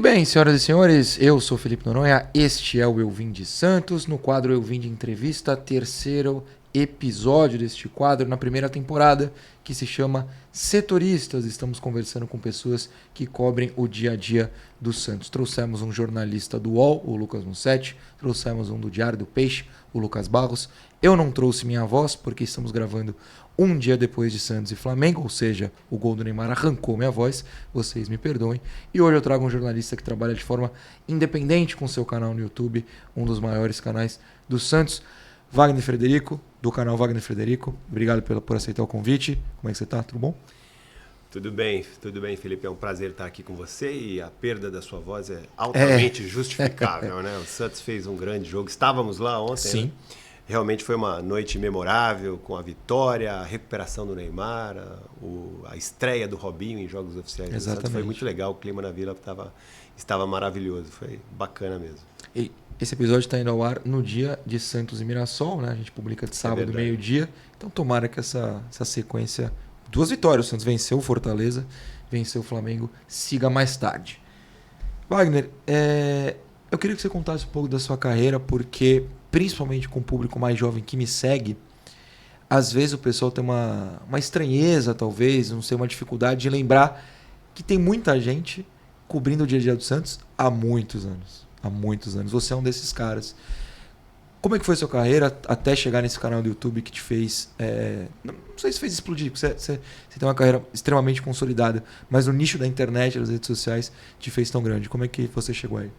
bem, senhoras e senhores, eu sou Felipe Noronha, este é o Eu Vim de Santos, no quadro Eu Vim de Entrevista, terceiro episódio deste quadro na primeira temporada, que se chama Setoristas. Estamos conversando com pessoas que cobrem o dia a dia do Santos. Trouxemos um jornalista do UOL, o Lucas Mussetti, trouxemos um do Diário do Peixe, o Lucas Barros. Eu não trouxe minha voz porque estamos gravando um dia depois de Santos e Flamengo, ou seja, o gol do Neymar arrancou minha voz, vocês me perdoem. E hoje eu trago um jornalista que trabalha de forma independente com seu canal no YouTube, um dos maiores canais do Santos, Wagner Frederico, do canal Wagner Frederico. Obrigado por aceitar o convite. Como é que você está? Tudo bom? Tudo bem, Felipe. É um prazer estar aqui com você e a perda da sua voz é altamente justificável, né? O Santos fez um grande jogo. Estávamos lá ontem, sim. Né? Realmente foi uma noite memorável, com a vitória, a recuperação do Neymar, a estreia do Robinho em jogos oficiais do Santos. Foi muito legal, o clima na Vila estava maravilhoso, foi bacana mesmo. E esse episódio está indo ao ar no dia de Santos e Mirassol, né? A gente publica de sábado, meio-dia. Então tomara que essa sequência, 2 vitórias, o Santos venceu o Fortaleza, venceu o Flamengo, siga mais tarde. Wagner, eu queria que você contasse um pouco da sua carreira, porque principalmente com o público mais jovem que me segue, às vezes o pessoal tem uma estranheza, talvez, não sei, uma dificuldade de lembrar que tem muita gente cobrindo o dia a dia do Santos há muitos anos. Há muitos anos. Você é um desses caras. Como é que foi a sua carreira até chegar nesse canal do YouTube que te fez... não sei se fez explodir, porque você tem uma carreira extremamente consolidada, mas o nicho da internet, das redes sociais, te fez tão grande. Como é que você chegou aí?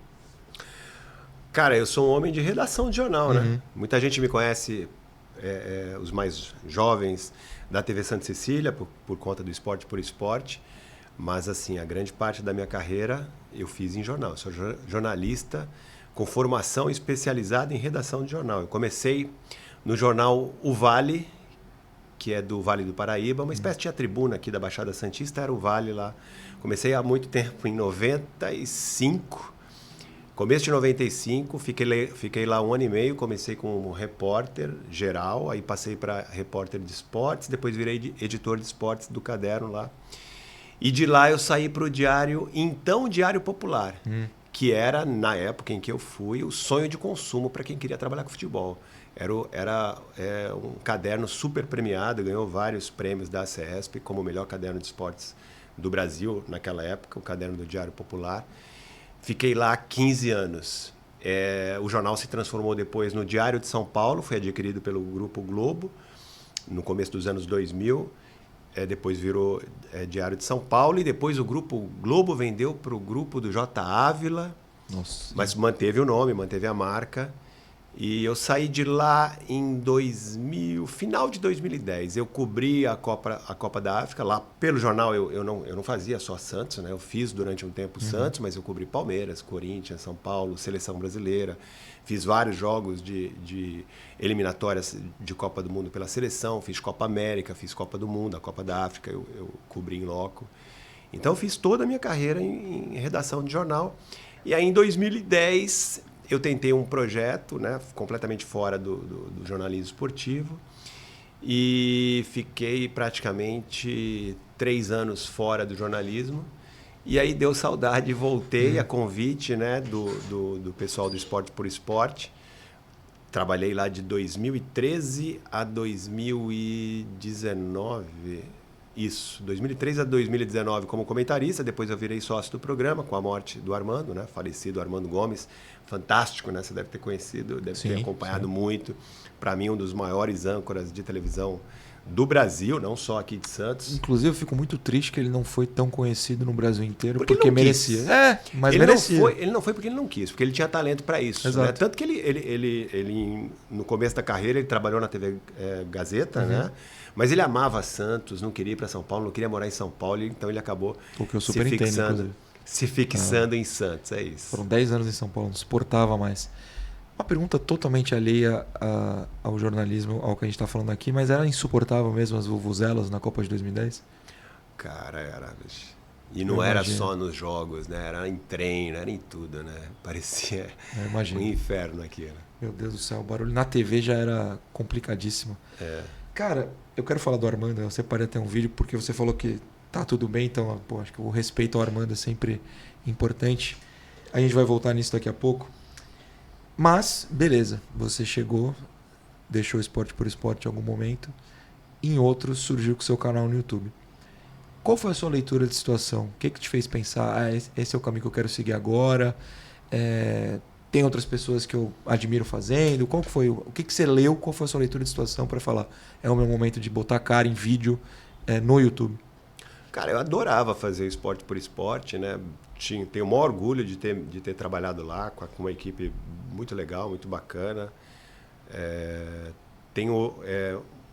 Cara, eu sou um homem de redação de jornal, né? Muita gente me conhece, os mais jovens, da TV Santa Cecília, por conta do Esporte por Esporte. Mas, assim, a grande parte da minha carreira eu fiz em jornal. Eu sou jornalista com formação especializada em redação de jornal. Eu comecei no jornal O Vale, que é do Vale do Paraíba, uma espécie de tribuna aqui da Baixada Santista, era o Vale lá. Comecei há muito tempo, em 95. Começo de 95, fiquei lá 1 ano e meio, comecei como repórter geral, aí passei para repórter de esportes, depois virei editor de esportes do Caderno lá. E de lá eu saí para o Diário Popular, que era, na época em que eu fui, o sonho de consumo para quem queria trabalhar com futebol. Era um caderno super premiado, ganhou vários prêmios da CESP como o melhor caderno de esportes do Brasil naquela época, o caderno do Diário Popular. Fiquei lá 15 anos. O jornal se transformou depois no Diário de São Paulo, foi adquirido pelo Grupo Globo, no começo dos anos 2000. Depois virou Diário de São Paulo e depois o Grupo Globo vendeu para o grupo do J. Ávila. Nossa. Mas manteve o nome, manteve a marca. E eu saí de lá em final de 2010. Eu cobri a Copa da África. Lá pelo jornal eu não fazia só Santos, né? Eu fiz durante um tempo Santos, mas eu cobri Palmeiras, Corinthians, São Paulo, Seleção Brasileira. Fiz vários jogos de eliminatórias de Copa do Mundo pela seleção. Fiz Copa América, fiz Copa do Mundo, a Copa da África eu cobri em loco. Então eu fiz toda a minha carreira em redação de jornal. E aí em 2010... eu tentei um projeto, né, completamente fora do jornalismo esportivo e fiquei praticamente 3 anos fora do jornalismo. E aí deu saudade e voltei a convite, né, do pessoal do Esporte por Esporte. Trabalhei lá de 2013 a 2019... Isso, 2003 a 2019 como comentarista, depois eu virei sócio do programa com a morte do Armando, né? Falecido Armando Gomes, fantástico, né? Você deve ter conhecido, deve ter acompanhado muito. Para mim, um dos maiores âncoras de televisão do Brasil, não só aqui de Santos. Inclusive, eu fico muito triste que ele não foi tão conhecido no Brasil inteiro, porque merecia. Mas ele merecia. Ele não foi porque ele não quis, porque ele tinha talento para isso. Né? Tanto que ele, no começo da carreira, ele trabalhou na TV Gazeta, né? Mas ele amava Santos, não queria ir para São Paulo, não queria morar em São Paulo, então ele acabou se fixando em Santos, é isso. Foram 10 anos em São Paulo, não suportava mais. Uma pergunta totalmente alheia ao jornalismo, ao que a gente está falando aqui, mas era insuportável mesmo as vuvuzelas na Copa de 2010? Cara, era, bicho. E não era só nos jogos, né? Era em treino, era em tudo, né? Parecia um inferno aqui, né? Meu Deus do céu, o barulho na TV já era complicadíssimo. Cara, eu quero falar do Armando, eu separei até um vídeo porque você falou que tá tudo bem, então acho que o respeito ao Armando é sempre importante. A gente vai voltar nisso daqui a pouco. Mas, beleza, você chegou, deixou o Esporte por Esporte em algum momento. Em outros, surgiu com o seu canal no YouTube. Qual foi a sua leitura de situação? O que te fez pensar, esse é o caminho que eu quero seguir agora? Tem outras pessoas que eu admiro fazendo? Qual que foi? O que você leu? Qual foi a sua leitura de situação para falar? É o meu momento de botar a cara em vídeo no YouTube. Cara, eu adorava fazer Esporte por Esporte, né? Tenho o maior orgulho de ter trabalhado lá com uma equipe muito legal, muito bacana. Tenho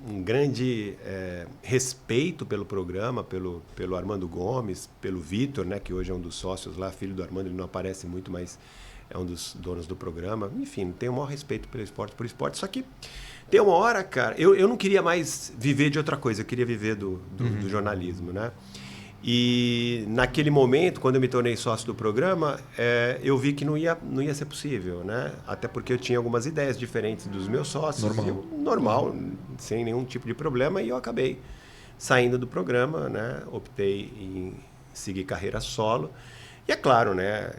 um grande respeito pelo programa, pelo Armando Gomes, pelo Vitor, né? Que hoje é um dos sócios lá, filho do Armando, ele não aparece muito, mas é um dos donos do programa. Enfim, tenho o maior respeito pelo Esporte por Esporte, só que tem uma hora, cara, eu não queria mais viver de outra coisa, eu queria viver do jornalismo, né? E naquele momento, quando eu me tornei sócio do programa, eu vi que não ia ser possível, né? Até porque eu tinha algumas ideias diferentes dos meus sócios. Normal, sem nenhum tipo de problema, e eu acabei saindo do programa, né? Optei em seguir carreira solo. E é claro, né?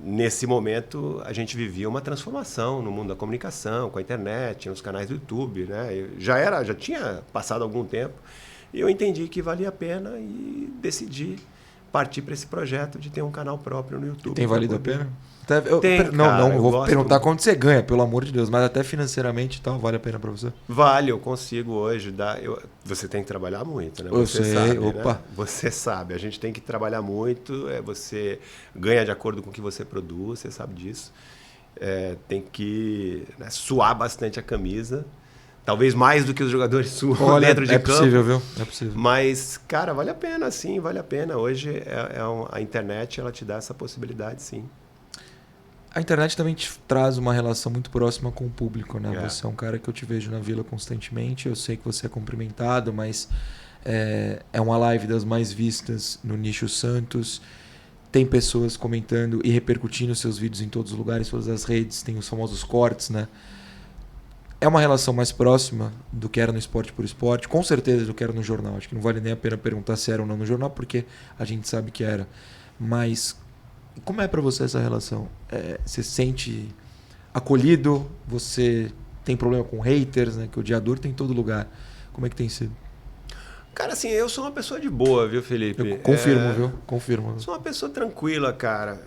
Nesse momento, a gente vivia uma transformação no mundo da comunicação, com a internet, nos canais do YouTube, né? Eu já tinha passado algum tempo. E eu entendi que valia a pena e decidi partir para esse projeto de ter um canal próprio no YouTube. Tem valido a pena? Eu vou perguntar quanto você ganha, pelo amor de Deus, mas até financeiramente e tal, vale a pena para você? Vale, eu consigo hoje dar... Você tem que trabalhar muito, né? Você sabe, opa. Né? Você sabe, a gente tem que trabalhar muito, você ganha de acordo com o que você produz, você sabe disso. Tem que suar bastante a camisa. Talvez mais do que os jogadores suam dentro de campo. É possível, viu? É possível. Mas, cara, vale a pena, sim, vale a pena. Hoje a internet ela te dá essa possibilidade, sim. A internet também te traz uma relação muito próxima com o público, né? Você é um cara que eu te vejo na Vila constantemente. Eu sei que você é cumprimentado, mas é uma live das mais vistas no nicho Santos. Tem pessoas comentando e repercutindo seus vídeos em todos os lugares, todas as redes. Tem os famosos cortes, né? É uma relação mais próxima do que era no Esporte por Esporte, com certeza do que era no jornal. Acho que não vale nem a pena perguntar se era ou não no jornal, porque a gente sabe que era. Mas como é para você essa relação? Você se sente acolhido? Você tem problema com haters, né? Que o odiador tem em todo lugar. Como é que tem sido? Cara, assim, eu sou uma pessoa de boa, viu, Felipe? Eu confirmo, viu? Confirmo. Sou uma pessoa tranquila, cara.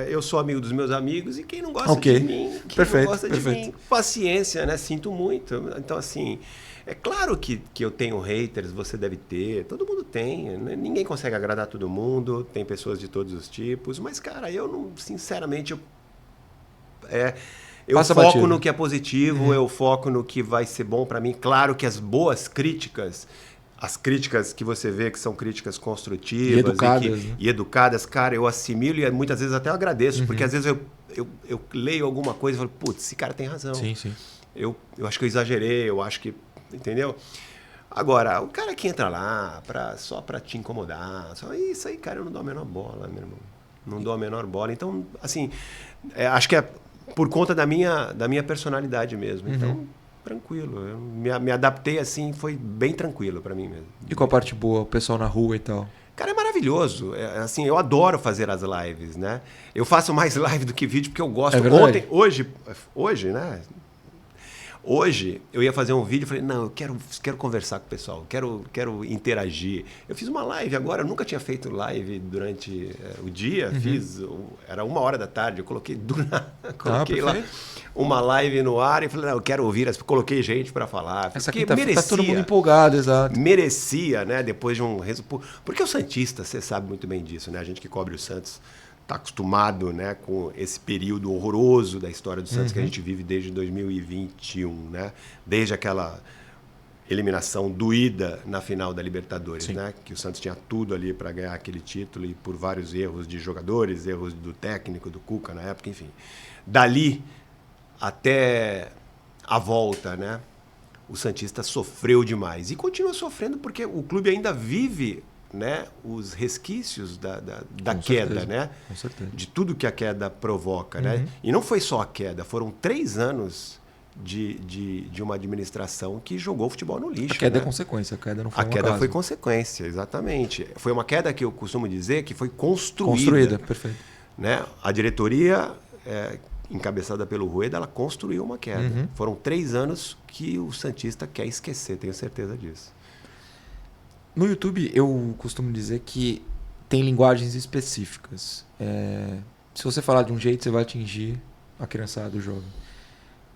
Eu sou amigo dos meus amigos e quem não gosta de mim, não gosta de mim, paciência, né? Sinto muito. Então, assim, é claro que eu tenho haters, você deve ter, todo mundo tem. Né? Ninguém consegue agradar todo mundo, tem pessoas de todos os tipos, mas, cara, eu não, sinceramente, eu foco no que é positivo, eu foco no que vai ser bom pra mim. Claro que as boas críticas... As críticas que você vê que são críticas construtivas e educadas, cara, eu assimilo e muitas vezes até eu agradeço, porque às vezes eu leio alguma coisa e falo, putz, esse cara tem razão. Sim, sim. Eu acho que eu exagerei, eu acho que... Entendeu? Agora, o cara que entra lá só pra te incomodar, isso aí, cara, eu não dou a menor bola, meu irmão. Não dou a menor bola. Então, assim, acho que é por conta da minha personalidade mesmo. Então... tranquilo, eu me adaptei assim, foi bem tranquilo para mim mesmo. E qual a parte boa, o pessoal na rua e tal? Cara, é maravilhoso, assim, eu adoro fazer as lives, né? Eu faço mais live do que vídeo porque eu gosto. Hoje, né? Hoje eu ia fazer um vídeo e falei, não, eu quero conversar com o pessoal, quero interagir. Eu fiz uma live agora, eu nunca tinha feito live durante o dia, era 1h da tarde, eu coloquei coloquei lá uma live no ar e falei, não, eu quero ouvir, coloquei gente para falar. Essa porque merecia, tá todo mundo empolgado, exato. Merecia, né, depois de um resultado. Porque o Santista, você sabe muito bem disso, né? A gente que cobre o Santos está acostumado, né, com esse período horroroso da história do Santos que a gente vive desde 2021, né? Desde aquela eliminação doída na final da Libertadores, né? Que o Santos tinha tudo ali para ganhar aquele título e por vários erros de jogadores, erros do técnico, do Cuca na época, enfim. Dali até a volta, né? O Santista sofreu demais e continua sofrendo porque o clube ainda vive, né, os resquícios da queda, certeza, né? Com certeza. De tudo que a queda provoca, né? E não foi só a queda, foram 3 anos de uma administração que jogou o futebol no lixo. A queda né? é consequência, a queda não foi A queda acaso. Foi consequência, exatamente. Foi uma queda que eu costumo dizer que foi construída. Construída, perfeito. né? A diretoria, encabeçada pelo Rueda, ela construiu uma queda. Foram 3 anos que o santista quer esquecer, tenho certeza disso. No YouTube, eu costumo dizer que tem linguagens específicas. Se você falar de um jeito, você vai atingir a criançada do jovem.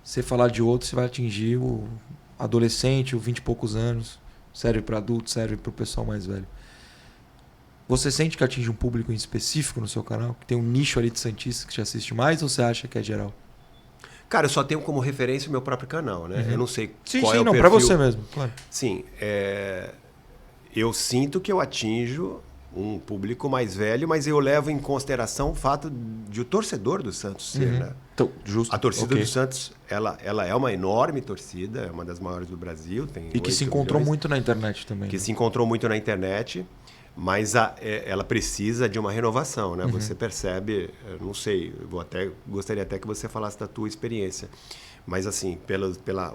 Se você falar de outro, você vai atingir o adolescente, o 20 e poucos anos. Serve para adulto, serve para o pessoal mais velho. Você sente que atinge um público em específico no seu canal? Que tem um nicho ali de santistas que te assiste mais, ou você acha que é geral? Cara, eu só tenho como referência o meu próprio canal, né? Eu não sei qual é o não, perfil. para você mesmo, claro. Sim, eu sinto que eu atinjo um público mais velho, mas eu levo em consideração o fato de o torcedor do Santos ser, né? Então, justo. A torcida do Santos, ela é uma enorme torcida, é uma das maiores do Brasil. Tem e que se encontrou muito na internet também. Que se encontrou muito na internet, mas ela precisa de uma renovação, né? Você percebe, não sei, gostaria até que você falasse da tua experiência, mas assim,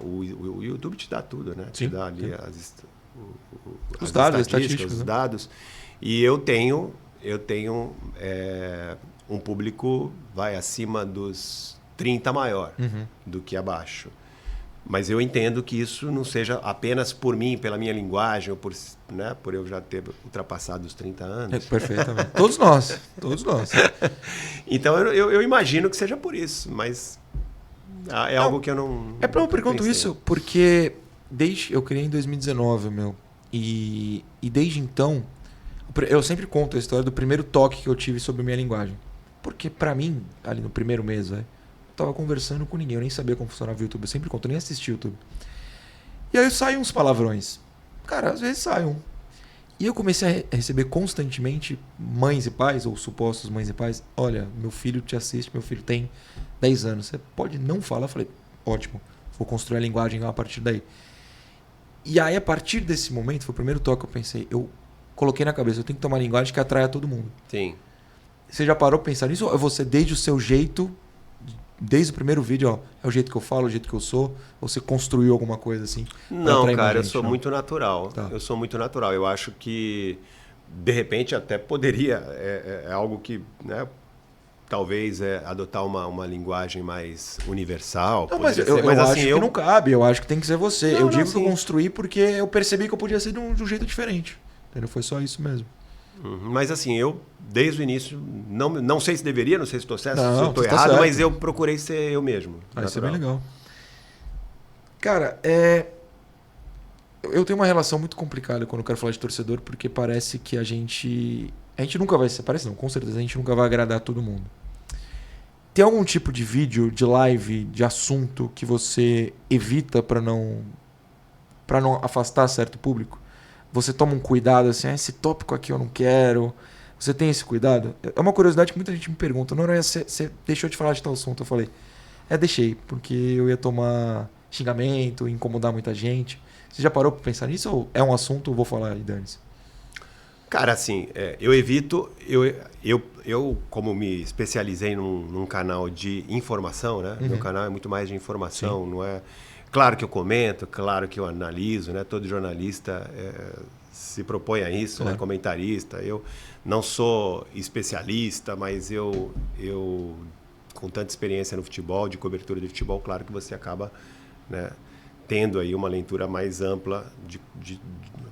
o YouTube te dá tudo, né? Sim, te dá ali os dados, estatísticas, os dados. E eu tenho um público acima dos 30 maior do que abaixo. Mas eu entendo que isso não seja apenas por mim, pela minha linguagem, ou por eu já ter ultrapassado os 30 anos. Perfeitamente. Todos nós. Então eu imagino que seja por isso, mas algo que eu não... É para eu pergunto isso, porque eu criei em 2019, e desde então, eu sempre conto a história do primeiro toque que eu tive sobre minha linguagem. Porque para mim, ali no primeiro mês, eu tava conversando com ninguém, eu nem sabia como funcionava o YouTube, eu sempre conto, eu nem assisti o YouTube. E aí saem uns palavrões. Cara, às vezes saem um. E eu comecei a receber constantemente mães e pais, ou supostos mães e pais, olha, meu filho te assiste, meu filho tem 10 anos, você pode não falar? Eu falei, ótimo, vou construir a linguagem a partir daí. E aí, a partir desse momento, foi o primeiro toque que eu pensei, eu coloquei na cabeça, eu tenho que ter uma linguagem que atraia todo mundo. Sim. Você já parou pra pensar nisso? Ou você, desde o seu jeito, desde o primeiro vídeo, é o jeito que eu falo, o jeito que eu sou? Ou você construiu alguma coisa assim? Não, cara, eu sou muito natural. Tá. Eu sou muito natural. Eu acho que, de repente, até poderia, é algo que, né, talvez adotar uma linguagem mais universal. Não, mas eu acho assim, que não cabe, eu acho que tem que ser você. Eu digo que eu construí porque eu percebi que eu podia ser de um jeito diferente. Entendeu? Foi só isso mesmo. Mas assim, eu, desde o início, não sei se deveria, não sei se estou certo, se estou tá errado, certo. Mas eu procurei ser eu mesmo. Isso é bem legal. Cara, eu tenho uma relação muito complicada quando eu quero falar de torcedor, porque parece que a gente nunca vai ser, parece não, com certeza a gente nunca vai agradar todo mundo. Tem algum tipo de vídeo, de live, de assunto que você evita para não afastar certo público? Você toma um cuidado assim, esse tópico aqui eu não quero. Você tem esse cuidado? É uma curiosidade que muita gente me pergunta. Noronha, você deixou de falar de tal assunto? Eu falei, deixei, porque eu ia tomar xingamento, incomodar muita gente. Você já parou para pensar nisso ou é um assunto, eu vou falar e dane-se? Cara, assim, eu evito, eu como me especializei num canal de informação, né? Meu canal é muito mais de informação, Sim. Não é... Claro que eu comento, claro que eu analiso, né? Todo jornalista se propõe a isso, né? Comentarista. Eu não sou especialista, mas eu com tanta experiência no futebol, de cobertura de futebol, claro que você acaba, né, tendo aí uma leitura mais ampla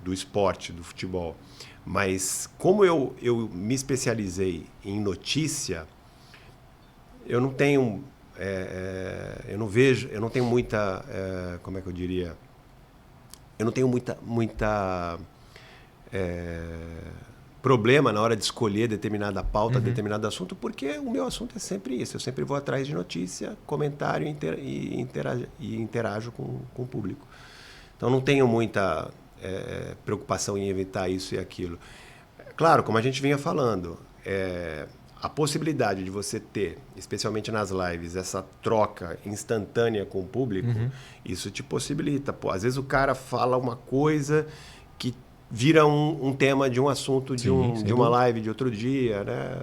do esporte, do futebol. Mas como eu me especializei em notícia, eu não tenho... eu não tenho muita, como é que eu diria? Eu não tenho muita problema na hora de escolher determinada pauta, determinado assunto, porque o meu assunto é sempre isso. Eu sempre vou atrás de notícia, comentário e interajo com o público. Então não tenho muita preocupação em evitar isso e aquilo. Claro, como a gente vinha falando, a possibilidade de você ter, especialmente nas lives, essa troca instantânea com o público, isso te possibilita. Pô, às vezes o cara fala uma coisa que vira um tema de um assunto de uma live de outro dia, né?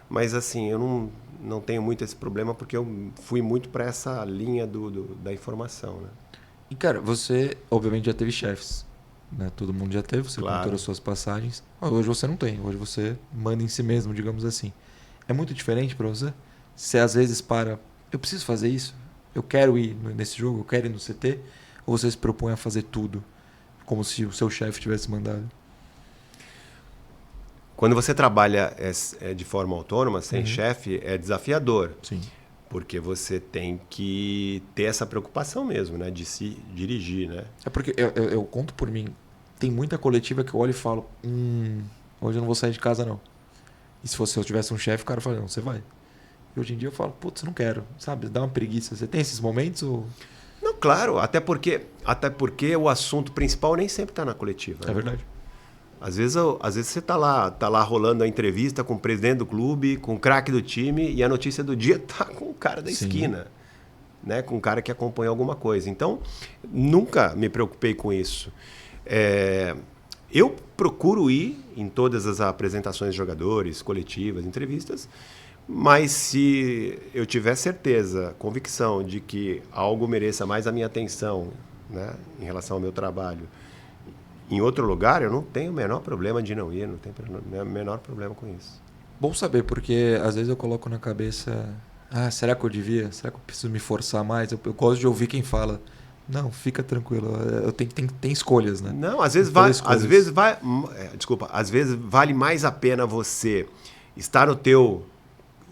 Mas assim, eu não tenho muito esse problema porque eu fui muito para essa linha da informação, né? E cara, você obviamente já teve chefes, né? Todo mundo já teve, você contou as suas passagens. Mas hoje você não tem, hoje você manda em si mesmo, digamos assim. é muito diferente para você? Você às vezes eu preciso fazer isso? Eu quero ir nesse jogo? Eu quero ir no CT? Ou você se propõe a fazer tudo? Como se o seu chefe tivesse mandado? Quando você trabalha de forma autônoma, sem chefe, é desafiador. Sim. Porque você tem que ter essa preocupação mesmo, né? De se dirigir, né? É porque eu conto por mim. Tem muita coletiva que eu olho e falo, hoje eu não vou sair de casa não. E se eu tivesse um chefe, o cara fala, não, você vai. E hoje em dia eu falo, putz, não quero, sabe? Dá uma preguiça. Você tem esses momentos ou... Não, claro. Até porque o assunto principal nem sempre está na coletiva. É verdade. Às vezes você tá lá rolando a entrevista com o presidente do clube, com o craque do time, e a notícia do dia tá com o cara da esquina, né? Com o cara que acompanha alguma coisa. Então, nunca me preocupei com isso. Eu procuro ir em todas as apresentações de jogadores, coletivas, entrevistas, mas se eu tiver certeza, convicção de que algo mereça mais a minha atenção, né, em relação ao meu trabalho, em outro lugar, eu não tenho o menor problema de não ir, não tenho o menor problema com isso. Bom saber, porque às vezes eu coloco na cabeça, será que eu devia? Será que eu preciso me forçar mais? Eu gosto de ouvir quem fala, não, fica tranquilo, tem escolhas, né? Não, às vezes vale mais a pena você estar no teu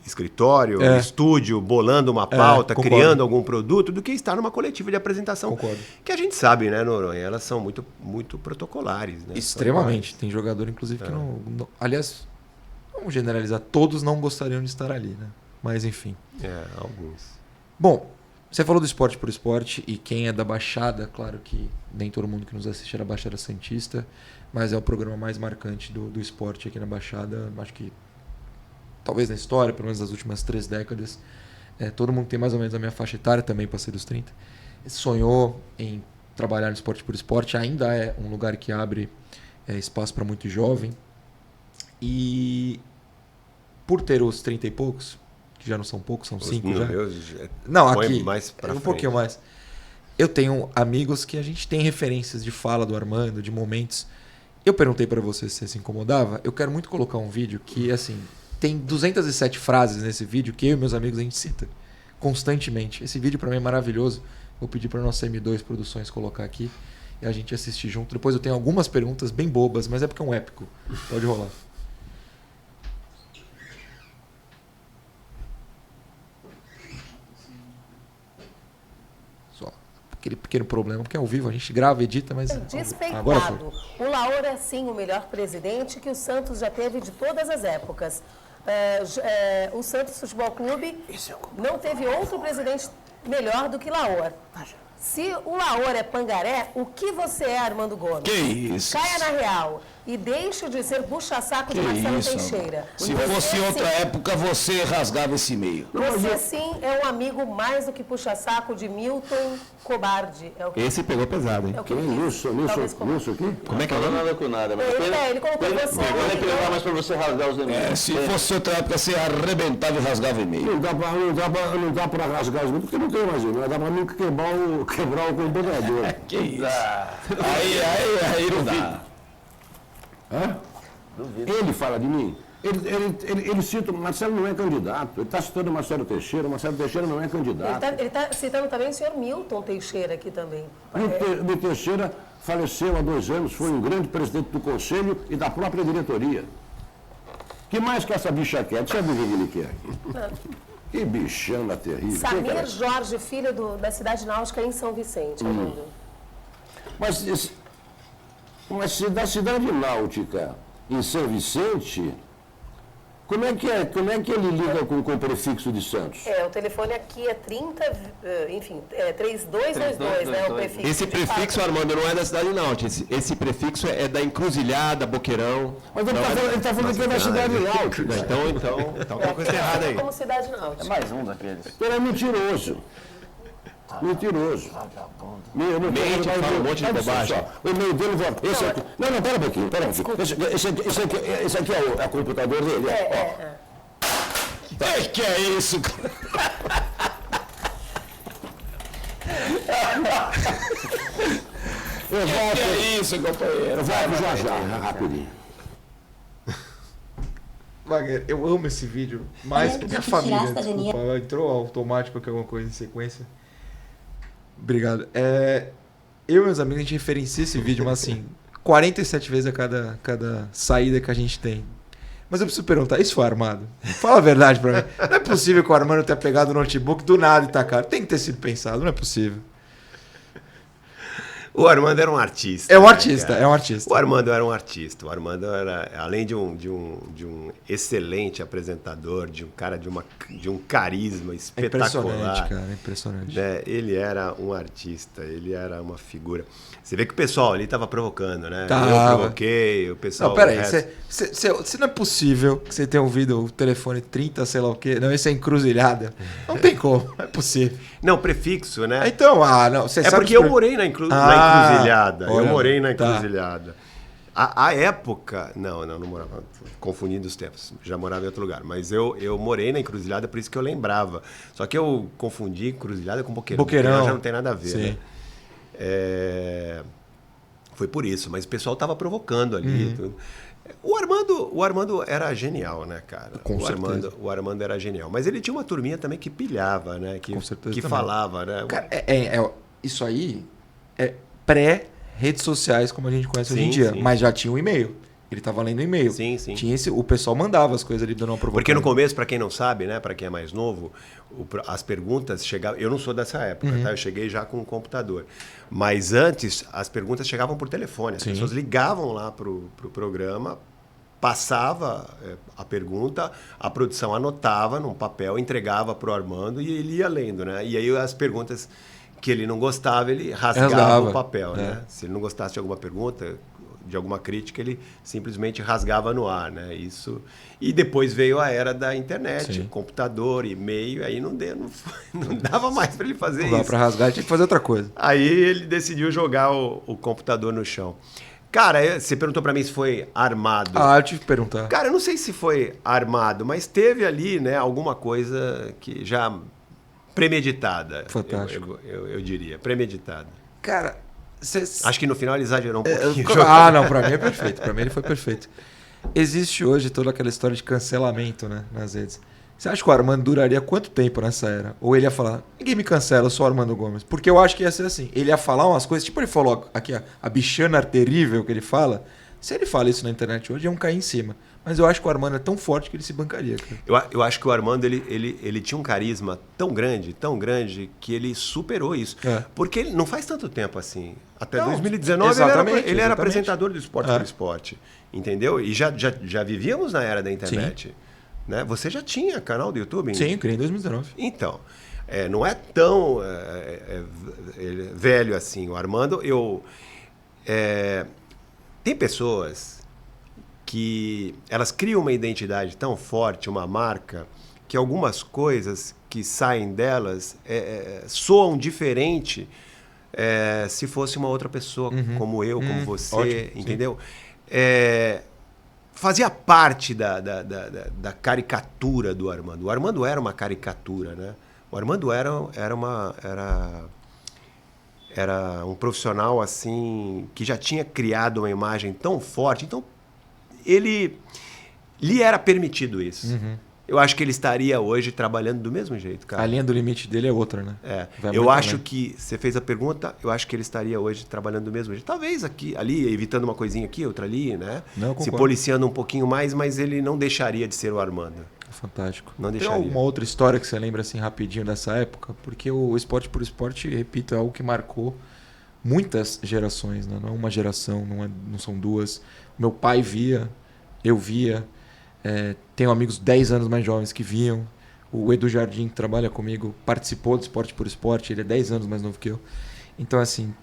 escritório, estúdio, bolando uma pauta, criando algum produto, do que estar numa coletiva de apresentação. Concordo. Que a gente sabe, né, Noronha? Elas são muito, muito protocolares. Né? Extremamente. Tem jogador, inclusive, que não... Aliás, vamos generalizar, todos não gostariam de estar ali, né? Mas, enfim. Alguns. Bom, você falou do Esporte por Esporte, e quem é da Baixada, claro que nem todo mundo que nos assiste é da Baixada Santista, mas é o programa mais marcante do esporte aqui na Baixada, acho que talvez na história, pelo menos das últimas 3 décadas. Todo mundo tem mais ou menos a minha faixa etária, também passei dos 30. Sonhou em trabalhar no Esporte por Esporte, ainda é um lugar que abre espaço para muito jovem. E por ter os 30 e poucos, que já não são poucos, são 5 já. Não, aqui mais pra um pouquinho mais. Eu tenho amigos que a gente tem referências de fala do Armando, de momentos. Eu perguntei para você se se incomodava. Eu quero muito colocar um vídeo que, assim... Tem 207 frases nesse vídeo que eu e meus amigos a gente cita constantemente. Esse vídeo para mim é maravilhoso. Vou pedir para nossa M2 Produções colocar aqui e a gente assistir junto. Depois eu tenho algumas perguntas bem bobas, mas é porque é um épico. Pode rolar. Só aquele pequeno problema, porque é ao vivo, a gente grava, edita, mas... Despeitado. Agora foi. O Laor é sim o melhor presidente que o Santos já teve de todas as épocas. O Santos Futebol Clube não teve outro presidente melhor do que Laor. Se o Laor é pangaré, o que você é, Armando Gomes? Que isso? Caia na real e deixe de ser puxa-saco de Marcelo Teixeira. Se fosse outra época, você rasgava esse meio. Você sim é um amigo mais do que puxa-saco de Milton Cobarde. Esse pegou pesado, hein? É o que Isso aqui? Como é que é? Não nada com nada. Ele colocou você. Ele levar mais pra você rasgar os e-mails. Se fosse outra época, você arrebentava e rasgava e-mail. Não dá pra rasgar os e-mails, porque não tem mais e-mail. Dá pra mim quebrar o computador. Que isso? Aí não dá. Hã? Ele fala de mim. Ele cita, Marcelo não é candidato. Ele está citando Marcelo Teixeira não é candidato. Ele está citando também o senhor Milton Teixeira aqui também. Milton Teixeira faleceu há 2 anos, foi um grande presidente do Conselho e da própria diretoria. Que mais que essa bicha quer? Deixa eu ver o que ele quer. Que bichana terrível. Samir Jorge, filho da cidade náutica em São Vicente. Mas se da cidade náutica em São Vicente, como é que ele liga com o prefixo de Santos? O telefone aqui é 3222, né? O prefixo. Esse prefixo, Armando, não é da cidade náutica. Esse prefixo é da Encruzilhada, Boqueirão. Mas ele está falando que é da cidade náutica. Então tem coisa errada aí. Como cidade náutica. É mais um daqueles. Ele é mentiroso. Mentiroso. Mente, fala um monte de bobagem. O e-mail dele vai... Esse aqui... Não, pera um pouquinho. Esse aqui é o computador dele. Que é isso? Que é isso, companheiro? Eu volto já, rapidinho. Wagner, eu amo esse vídeo, mais que minha família. Desculpa, entrou automático aqui alguma coisa em sequência. Obrigado. Eu e meus amigos, a gente referencia esse vídeo, mas assim, 47 vezes a cada saída que a gente tem. Mas eu preciso perguntar, isso foi armado? Fala a verdade pra mim. Não é possível que o Armando tenha pegado o notebook do nada e tacaram. Tem que ter sido pensado, não é possível. O Armando era um artista. É um artista, é um artista. O Armando era um artista. O Armando era, além de um excelente apresentador, de um cara de um carisma espetacular. Impressionante, cara, impressionante. Né? Ele era um artista, ele era uma figura. Você vê que o pessoal ali estava provocando, né? Eu provoquei, o pessoal... Não, peraí, se não é possível que você tenha ouvido o telefone 30, sei lá o quê, não, esse é encruzilhada. Não tem como, não é possível. Não, prefixo, né? Então, não, você sabe... porque eu morei na encruzilhada. Olha, eu morei na encruzilhada. A época... Não morava. Confundindo os tempos. Já morava em outro lugar. Mas eu morei na encruzilhada, por isso que eu lembrava. Só que eu confundi encruzilhada com boqueirão. Boqueirão Já não tem nada a ver, sim. né? Foi por isso. Mas o pessoal estava provocando ali. Tudo. O Armando era genial, né, cara? Com certeza. O Armando era genial. Mas ele tinha uma turminha também que pilhava, né? Com certeza que também. falava, né? Cara, isso aí é pré-redes sociais, como a gente conhece hoje em dia. Sim. Mas já tinha um e-mail. Ele estava lendo e-mail. Sim. Tinha o pessoal mandava as coisas ali dando uma provocação. Porque no começo, para quem não sabe, né, para quem é mais novo, as perguntas chegavam... Eu não sou dessa época, tá? Eu cheguei já com um computador. Mas antes, as perguntas chegavam por telefone. As pessoas ligavam lá pro programa, passava a pergunta, a produção anotava num papel, entregava pro Armando e ele ia lendo, né? E aí as perguntas que ele não gostava, ele rasgava o papel, né? Se ele não gostasse de alguma pergunta, de alguma crítica, ele simplesmente rasgava no ar, né? Isso. E depois veio a era da internet, computador, e-mail, aí não dava mais para ele fazer isso. Não dava para rasgar, tinha que fazer outra coisa. Aí ele decidiu jogar o computador no chão. Cara, você perguntou para mim se foi armado. Eu tive que perguntar. Cara, eu não sei se foi armado, mas teve ali, né, alguma coisa que já premeditada. Fantástico. Eu diria, premeditada. Cara, acho que no final ele exagerou um pouquinho. Não, pra mim é perfeito. Pra mim ele foi perfeito. Existe hoje toda aquela história de cancelamento, né, nas redes. Você acha que o Armando duraria quanto tempo nessa era? Ou ele ia falar, ninguém me cancela, eu sou o Armando Gomes. Porque eu acho que ia ser assim. Ele ia falar umas coisas, tipo ele falou aqui, a bichana terrível que ele fala. Se ele fala isso na internet hoje, iam cair em cima. Mas eu acho que o Armando é tão forte que ele se bancaria, cara. Eu acho que o Armando, ele tinha um carisma tão grande, que ele superou isso. Porque ele não faz tanto tempo assim. Até 2019 ele era apresentador do Esporte por Esporte. Entendeu? E já vivíamos na era da internet. Né? Você já tinha canal do YouTube? Sim, eu criei em 2019. Então, não é tão velho assim. O Armando, tem pessoas que elas criam uma identidade tão forte, uma marca, que algumas coisas que saem delas soam diferente se fosse uma outra pessoa, como eu, como você, ótimo, entendeu? Fazia parte da caricatura do Armando. O Armando era uma caricatura, né? O Armando era um profissional assim que já tinha criado uma imagem tão forte, então lhe era permitido isso. Eu acho que ele estaria hoje trabalhando do mesmo jeito, cara. A linha do limite dele é outra, né? Eu acho que você fez a pergunta, eu acho que ele estaria hoje trabalhando do mesmo jeito. Talvez ali, evitando uma coisinha aqui, outra ali, né? Se policiando um pouquinho mais, mas ele não deixaria de ser o Armando. Fantástico. Não deixaria. Tem alguma outra história que você lembra assim rapidinho dessa época? Porque o Esporte por Esporte, repito, é algo que marcou muitas gerações, né? Não é uma geração, não são duas. Meu pai via, eu via. Tenho amigos 10 anos mais jovens que viam. O Edu Jardim, que trabalha comigo, participou do Esporte por Esporte. Ele é 10 anos mais novo que eu. Então, assim,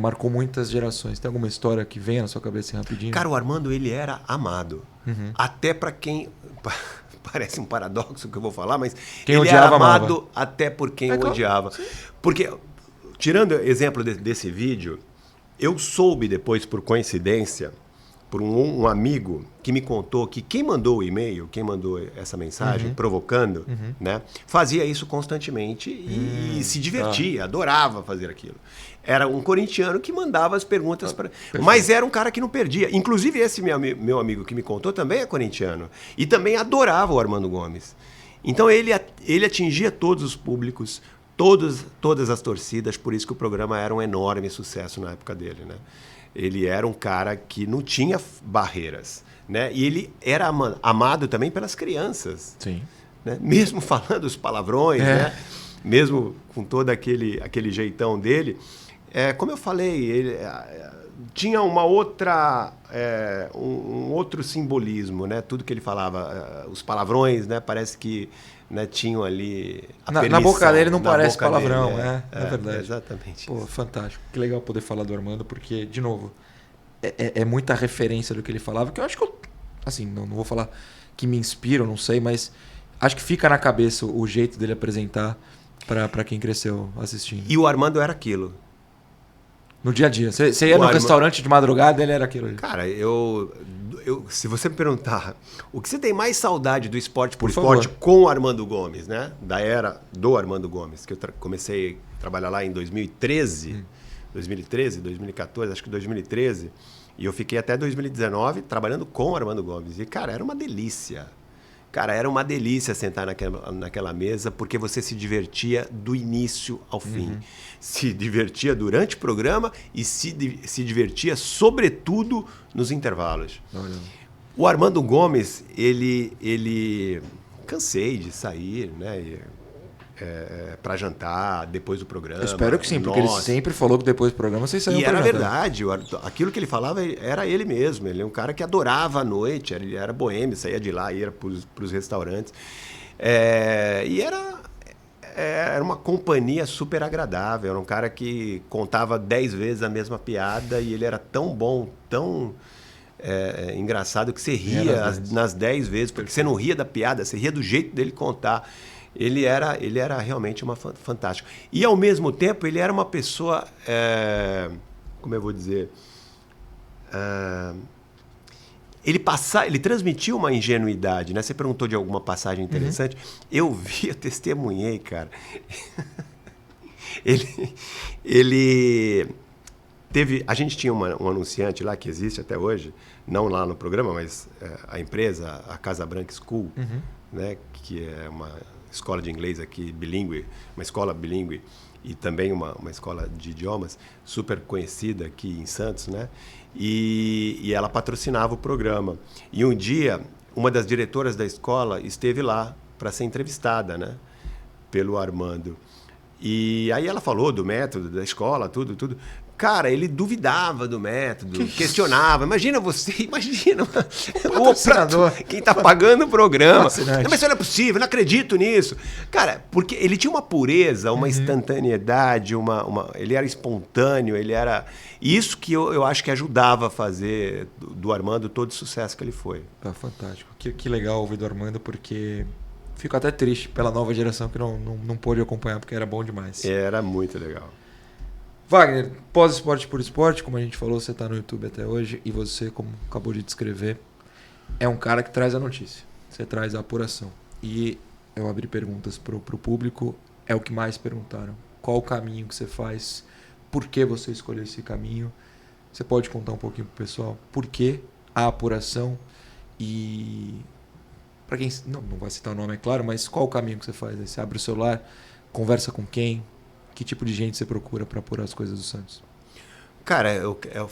marcou muitas gerações. Tem alguma história que venha na sua cabeça assim, rapidinho? Cara, o Armando, ele era amado. Até para quem... Parece um paradoxo que eu vou falar, mas quem ele odiava, era amado amava. Até por quem o odiava. Sim. Porque, tirando exemplo desse vídeo, eu soube depois, por coincidência, por um amigo que me contou que quem mandou o e-mail, quem mandou essa mensagem provocando, né, fazia isso constantemente e se divertia, adorava fazer aquilo. Era um corintiano que mandava as perguntas para... Mas era um cara que não perdia. Inclusive, esse meu amigo que me contou também é corintiano. E também adorava o Armando Gomes. Então, ele atingia todos os públicos, todas as torcidas, por isso que o programa era um enorme sucesso na época dele, né? Ele era um cara que não tinha barreiras, né? E ele era amado também pelas crianças. Sim. Né? Mesmo falando os palavrões, né? Mesmo com todo aquele jeitão dele. Como eu falei, ele tinha uma outra, um outro simbolismo, né? Tudo que ele falava, os palavrões, né? Parece que, né, tinham ali a na boca dele não parece boca palavrão, dele, é verdade. Exatamente. Pô, fantástico. Que legal poder falar do Armando, porque, de novo, é muita referência do que ele falava, que eu acho que assim, não vou falar que me inspira, não sei, mas acho que fica na cabeça o jeito dele apresentar para quem cresceu assistindo. E o Armando era aquilo. No dia a dia. Você ia no restaurante de madrugada, ele era aquilo. Cara, se você me perguntar o que você tem mais saudade do Esporte por favor. Esporte com o Armando Gomes, né? Da era do Armando Gomes, que eu comecei a trabalhar lá em 2013, 2014, acho que 2013, e eu fiquei até 2019 trabalhando com o Armando Gomes. E, cara, era uma delícia. Cara, era uma delícia sentar naquela mesa, porque você se divertia do início ao fim. Se divertia durante o programa e se divertia, sobretudo, nos intervalos. Olha. O Armando Gomes, ele cansei de sair, né? Para jantar depois do programa. Eu espero que sim, porque ele sempre falou que depois do programa vocês saíam pra era jantar. verdade, aquilo que ele falava era ele mesmo. Ele é um cara que adorava a noite, ele era boêmio, saía de lá, ia para os restaurantes. E era uma companhia super agradável. Era um cara que contava 10 vezes a mesma piada e ele era tão bom, tão engraçado que você ria nas 10 vezes, porque você não ria da piada, você ria do jeito dele contar. Ele era realmente fantástico. E, ao mesmo tempo, ele era uma pessoa... como eu vou dizer? Ele transmitia uma ingenuidade, né? Você perguntou de alguma passagem interessante. Eu vi, eu testemunhei, cara. Ele teve... A gente tinha um anunciante lá, que existe até hoje, não lá no programa, mas a empresa, a Casa Branca School, né? Que é uma escola de inglês aqui, bilíngue, uma escola bilíngue e também uma escola de idiomas super conhecida aqui em Santos, né? E ela patrocinava o programa. E um dia, uma das diretoras da escola esteve lá para ser entrevistada, né? Pelo Armando. E aí ela falou do método da escola, tudo. Cara, ele duvidava do método, questionava. Imagina o patrocinador, quem está pagando o programa. Não, mas isso não é possível, não acredito nisso. Cara, porque ele tinha uma pureza, uma instantaneidade, ele era espontâneo, ele era... Isso que eu acho que ajudava a fazer do Armando todo o sucesso que ele foi. Fantástico. Que legal ouvir do Armando, porque... Fico até triste pela nova geração que não pôde acompanhar, porque era bom demais. Era muito legal. Wagner, pós-esporte por esporte, como a gente falou, você está no YouTube até hoje e você, como acabou de descrever, é um cara que traz a notícia. Você traz a apuração. E eu abri perguntas para o público, é o que mais perguntaram. Qual o caminho que você faz? Por que você escolheu esse caminho? Você pode contar um pouquinho para o pessoal por que a apuração e... Para quem não vai citar o nome, é claro, mas qual o caminho que você faz? Aí você abre o celular, conversa com quem? Que tipo de gente você procura para apurar as coisas do Santos? Cara,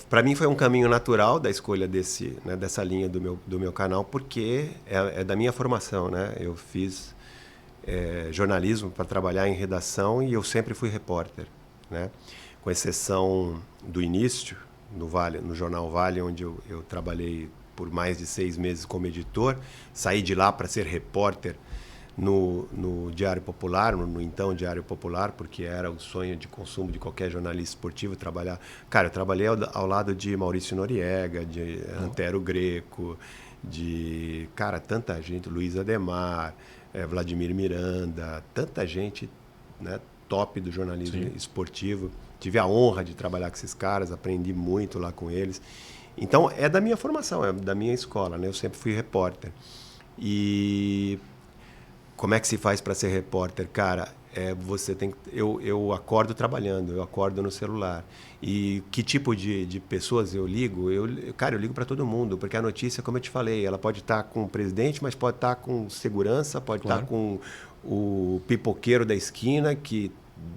para mim foi um caminho natural da escolha dessa linha do meu canal, porque é da minha formação, né? Eu fiz jornalismo para trabalhar em redação e eu sempre fui repórter, né? Com exceção do início, no Jornal Vale, onde eu trabalhei por mais de 6 meses como editor, saí de lá para ser repórter no Diário Popular, no então Diário Popular, porque era o sonho de consumo de qualquer jornalista esportivo trabalhar. Cara, eu trabalhei ao lado de Maurício Noriega, de Antero Greco, de, cara, tanta gente, Luiz Ademar, Vladimir Miranda, tanta gente, né, top do jornalismo esportivo. Tive a honra de trabalhar com esses caras, aprendi muito lá com eles. Então, é da minha formação, é da minha escola, né? Eu sempre fui repórter. E como é que se faz para ser repórter? Cara, você tem eu acordo trabalhando, eu acordo no celular. E que tipo de pessoas eu ligo? Cara, eu ligo para todo mundo, porque a notícia, como eu te falei, ela pode estar com o presidente, mas pode estar com segurança, pode estar com o pipoqueiro da esquina,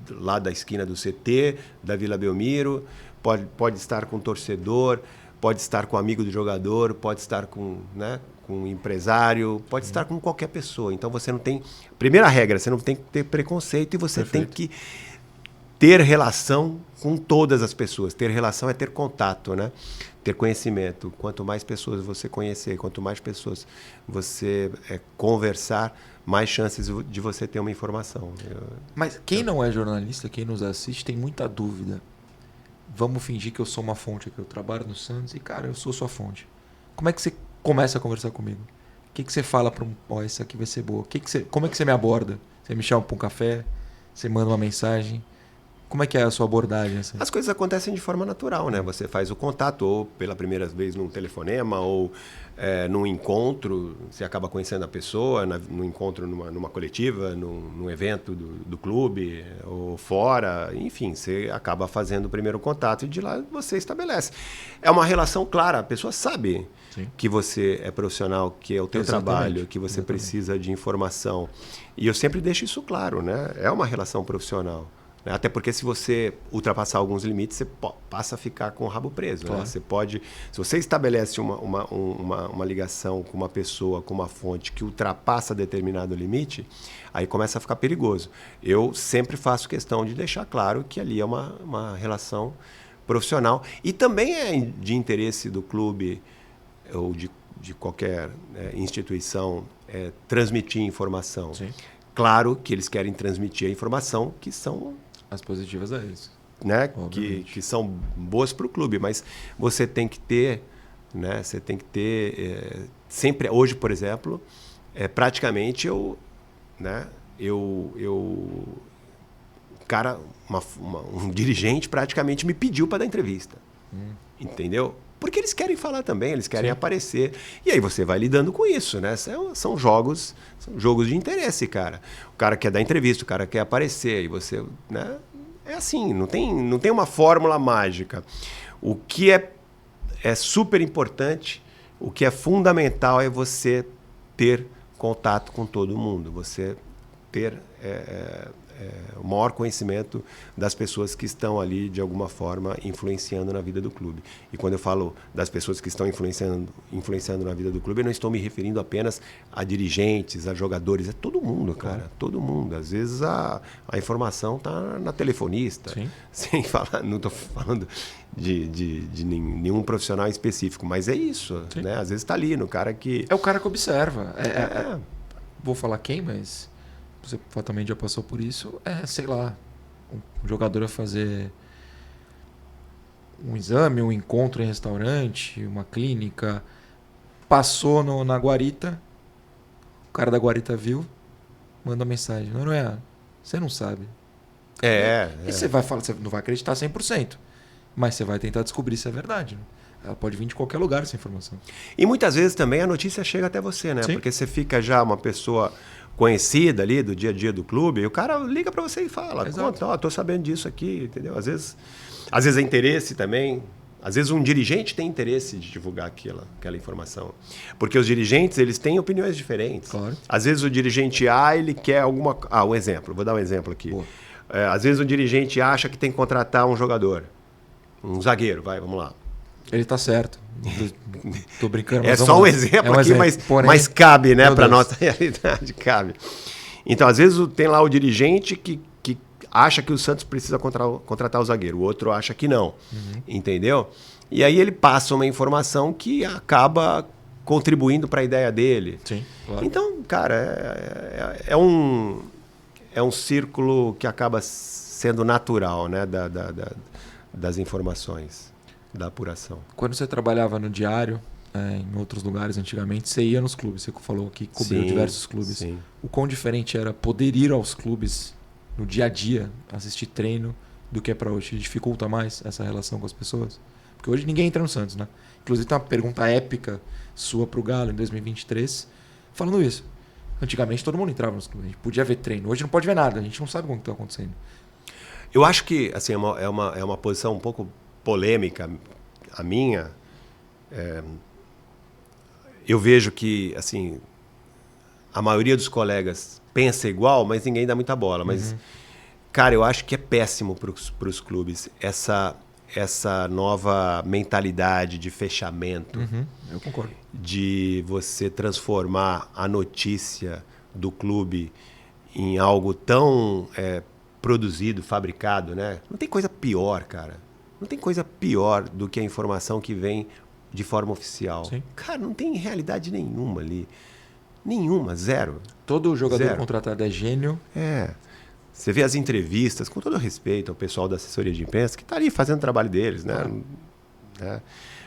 lá da esquina do CT, da Vila Belmiro, pode estar com o torcedor, pode estar com o amigo do jogador, pode estar com um empresário, pode estar com qualquer pessoa. Então você não tem... Primeira regra, você não tem que ter preconceito e você tem que ter relação com todas as pessoas. Ter relação é ter contato, né? Ter conhecimento. Quanto mais pessoas você conhecer, quanto mais pessoas você conversar, mais chances de você ter uma informação. Mas quem não é jornalista, quem nos assiste, tem muita dúvida. Vamos fingir que eu sou uma fonte aqui. Eu trabalho no Santos e, cara, eu sou sua fonte. Como é que você começa a conversar comigo? O que você fala para isso aqui vai ser boa? Como é que você me aborda? Você me chama para um café? Você manda uma mensagem? Como é que é a sua abordagem? Assim? As coisas acontecem de forma natural, né? Você faz o contato ou pela primeira vez num telefonema ou num encontro, você acaba conhecendo a pessoa, num encontro numa coletiva, num evento do clube ou fora, enfim, você acaba fazendo o primeiro contato e de lá você estabelece. É uma relação clara, a pessoa sabe que você é profissional, que é o teu trabalho, que você precisa de informação. E eu sempre deixo isso claro, né? É uma relação profissional. Até porque se você ultrapassar alguns limites, você passa a ficar com o rabo preso. Claro. Né? Você pode, se você estabelece uma ligação com uma pessoa, com uma fonte que ultrapassa determinado limite, aí começa a ficar perigoso. Eu sempre faço questão de deixar claro que ali é uma relação profissional. E também é de interesse do clube ou de qualquer instituição transmitir informação. Sim. Claro que eles querem transmitir a informação que são... As positivas é isso. Né? Que são boas para o clube, mas você tem que ter, né? Você tem que ter sempre. Hoje, por exemplo, praticamente um dirigente praticamente me pediu para dar entrevista, entendeu? Porque eles querem falar também, eles querem aparecer. E aí você vai lidando com isso, né? São jogos de interesse, cara. O cara quer dar entrevista, o cara quer aparecer, e você, né? É assim, não tem uma fórmula mágica. O que é super importante, o que é fundamental é você ter contato com todo mundo, você ter o maior conhecimento das pessoas que estão ali, de alguma forma, influenciando na vida do clube. E quando eu falo das pessoas que estão influenciando na vida do clube, eu não estou me referindo apenas a dirigentes, a jogadores, é todo mundo, cara, todo mundo. Às vezes a informação está na telefonista, sem falar, não estou falando de nenhum profissional específico, mas é isso, né? Às vezes está ali, no cara que... É o cara que observa. Vou falar quem, mas... Você fatalmente já passou por isso, sei lá, um jogador a fazer um exame, um encontro em restaurante, uma clínica, passou na guarita, o cara da guarita viu, manda uma mensagem, não é, você não sabe. E você vai falar, você não vai acreditar 100%, mas você vai tentar descobrir se é verdade, né? Ela pode vir de qualquer lugar, essa informação. E muitas vezes também a notícia chega até você, né? Sim. Porque você fica já uma pessoa conhecida ali do dia a dia do clube, e o cara liga para você e fala, conta, tô sabendo disso aqui, entendeu? Às vezes é interesse também. Às vezes um dirigente tem interesse de divulgar aquela informação. Porque os dirigentes, eles têm opiniões diferentes. Claro. Às vezes o dirigente A, ele quer alguma... um exemplo, vou dar um exemplo aqui. Às vezes o dirigente acha que tem que contratar um jogador, um zagueiro, vamos lá. Ele tá certo. Tô brincando. Mas só um exemplo aqui, mas cabe, né? Para nossa realidade, cabe. Então, às vezes tem lá o dirigente que acha que o Santos precisa contratar o zagueiro, o outro acha que não, entendeu? E aí ele passa uma informação que acaba contribuindo para a ideia dele. Sim, claro. Então, cara, é um círculo que acaba sendo natural, né? Das informações. Da apuração. Quando você trabalhava no diário, em outros lugares antigamente, você ia nos clubes. Você falou que cobriu diversos clubes. Sim. O quão diferente era poder ir aos clubes no dia a dia, assistir treino, do que é para hoje? Dificulta mais essa relação com as pessoas? Porque hoje ninguém entra no Santos, né? Inclusive tem uma pergunta épica sua pro Galo em 2023 falando isso. Antigamente todo mundo entrava nos clubes, a gente podia ver treino. Hoje não pode ver nada, a gente não sabe o que está acontecendo. Eu acho que assim, é uma posição um pouco polêmica, a minha. Eu vejo que assim, a maioria dos colegas pensa igual, mas ninguém dá muita bola. Mas, cara, eu acho que é péssimo para os clubes essa nova mentalidade de fechamento. Eu concordo. De você transformar a notícia do clube em algo tão produzido, fabricado, né? Não tem coisa pior, cara. Não tem coisa pior do que a informação que vem de forma oficial. Sim. Cara, não tem realidade nenhuma ali. Nenhuma, zero. Todo jogador Zero. contratado é gênio. Você vê as entrevistas, com todo respeito ao pessoal da assessoria de imprensa, que está ali fazendo o trabalho deles, né?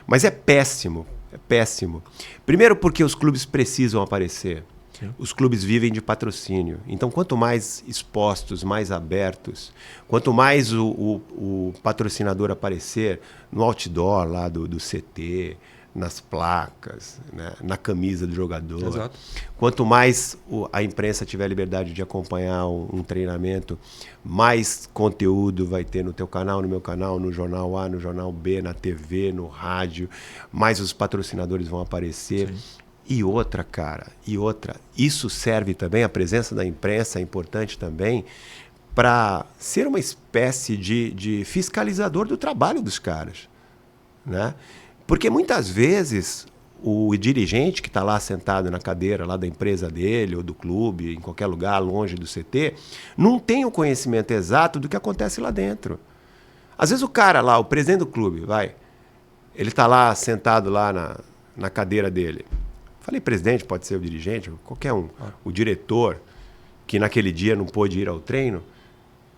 Mas é péssimo, é péssimo. Primeiro porque os clubes precisam aparecer. Sim. Os clubes vivem de patrocínio. Então, quanto mais expostos, mais abertos, quanto mais o patrocinador aparecer no outdoor lá do CT, nas placas, né, na camisa do jogador. Exato. Quanto mais a imprensa tiver liberdade de acompanhar um treinamento, mais conteúdo vai ter no teu canal, no meu canal, no Jornal A, no Jornal B, na TV, no rádio, mais os patrocinadores vão aparecer. Sim. E outra, cara, isso serve também, a presença da imprensa é importante também para ser uma espécie de fiscalizador do trabalho dos caras, né? Porque muitas vezes o dirigente que está lá sentado na cadeira lá da empresa dele ou do clube, em qualquer lugar longe do CT, não tem o conhecimento exato do que acontece lá dentro. Às vezes o cara lá, o presidente do clube, ele está lá sentado lá na cadeira dele. Falei presidente, pode ser o dirigente, qualquer um. O diretor, que naquele dia não pôde ir ao treino,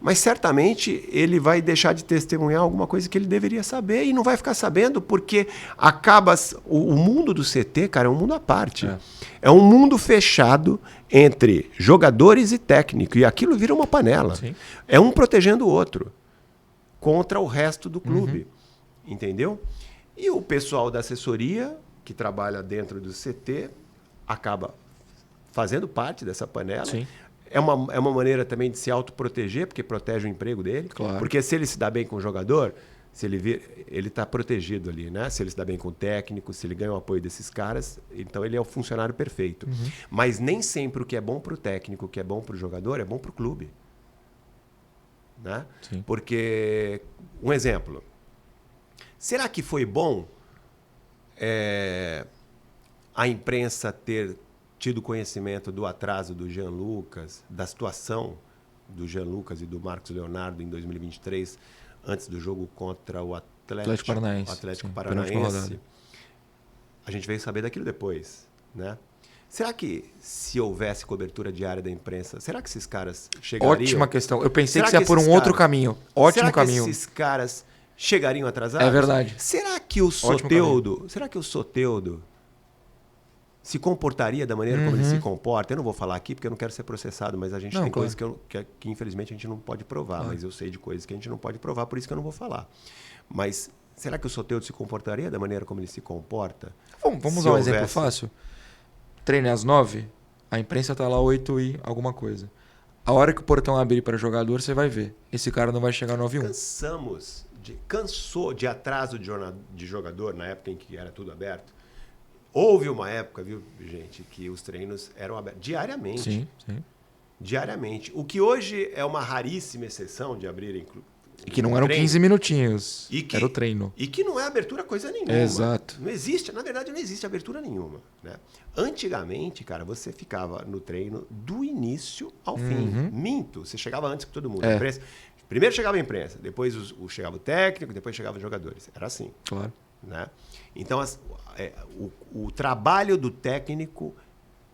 mas certamente ele vai deixar de testemunhar alguma coisa que ele deveria saber e não vai ficar sabendo porque acaba... O mundo do CT, cara, é um mundo à parte. É um mundo fechado entre jogadores e técnico e aquilo vira uma panela. Sim. É um protegendo o outro contra o resto do clube. Entendeu? E o pessoal da assessoria que trabalha dentro do CT acaba fazendo parte dessa panela. Sim. É uma maneira também de se autoproteger, porque protege o emprego dele. Claro. Porque se ele se dá bem com o jogador, se ele está protegido ali, né? Se ele se dá bem com o técnico, se ele ganha o apoio desses caras, então ele é o funcionário perfeito. Mas nem sempre o que é bom para o técnico, o que é bom para o jogador, é bom para o clube. Né? Sim. Porque, um exemplo, será que foi bom a imprensa ter tido conhecimento do atraso do Jean Lucas, da situação do Jean Lucas e do Marcos Leonardo em 2023, antes do jogo contra o Atlético Paranaense? A gente veio saber daquilo depois, né? Será que se houvesse cobertura diária da imprensa, será que esses caras chegariam... Ótima questão. Eu pensei Será que você ia que por um esses outro caras- caminho. Ótimo caminho. Será que esses caras chegariam atrasados? É verdade. Será que o Soteldo se comportaria da maneira como ele se comporta? Eu não vou falar aqui porque eu não quero ser processado, mas a gente tem coisas que infelizmente a gente não pode provar, mas eu sei de coisas que a gente não pode provar, por isso que eu não vou falar. Mas será que o Soteldo se comportaria da maneira como ele se comporta? Vamos Se usar um exemplo houvesse- fácil. Treino às 9, a imprensa está lá 8 e alguma coisa. A hora que o portão abrir para jogador, você vai ver. Esse cara não vai chegar 9 e 1. Cansou de atraso de jogador na época em que era tudo aberto. Houve uma época, viu, gente, que os treinos eram abertos diariamente. Sim, sim. Diariamente. O que hoje é uma raríssima exceção de abrirem E que não eram 15 minutinhos. Era o treino. E que não é abertura coisa nenhuma. Exato. Não existe, na verdade, não existe abertura nenhuma. Né? Antigamente, cara, você ficava no treino do início ao fim. Minto, você chegava antes que todo mundo. A imprensa, primeiro chegava a imprensa, depois chegava o técnico, depois chegavam os jogadores. Era assim. Claro. Né? Então, o trabalho do técnico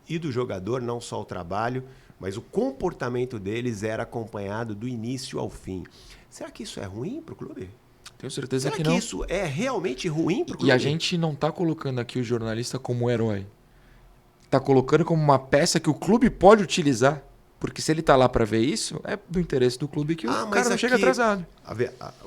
e do jogador, não só o trabalho, mas o comportamento deles era acompanhado do início ao fim. Será que isso é ruim para o clube? Tenho certeza Será que que não. isso é realmente ruim para o clube? E a gente não está colocando aqui o jornalista como herói. Está colocando como uma peça que o clube pode utilizar Porque se ele tá lá para ver isso, é do interesse do clube que o cara não chega atrasado.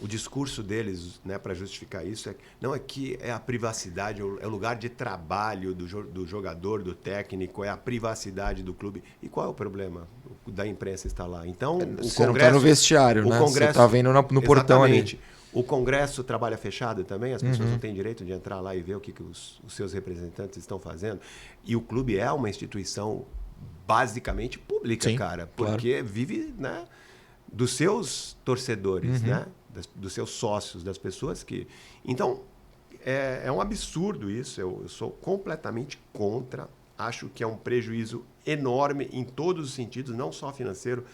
O discurso deles, né, para justificar isso, não é que é a privacidade, é o lugar de trabalho do jogador, do técnico, é a privacidade do clube. E qual é o problema da imprensa estar lá? Então, Você não tá no vestiário, né? Você tá vendo no portão ali. O Congresso trabalha fechado também, as pessoas não têm direito de entrar lá e ver o que os seus representantes estão fazendo. E o clube é uma instituição basicamente pública, Sim, cara, porque vive, né, dos seus torcedores, né, dos seus sócios, das pessoas que... Então, é um absurdo isso, eu sou completamente contra, acho que é um prejuízo enorme em todos os sentidos, não só financeiro,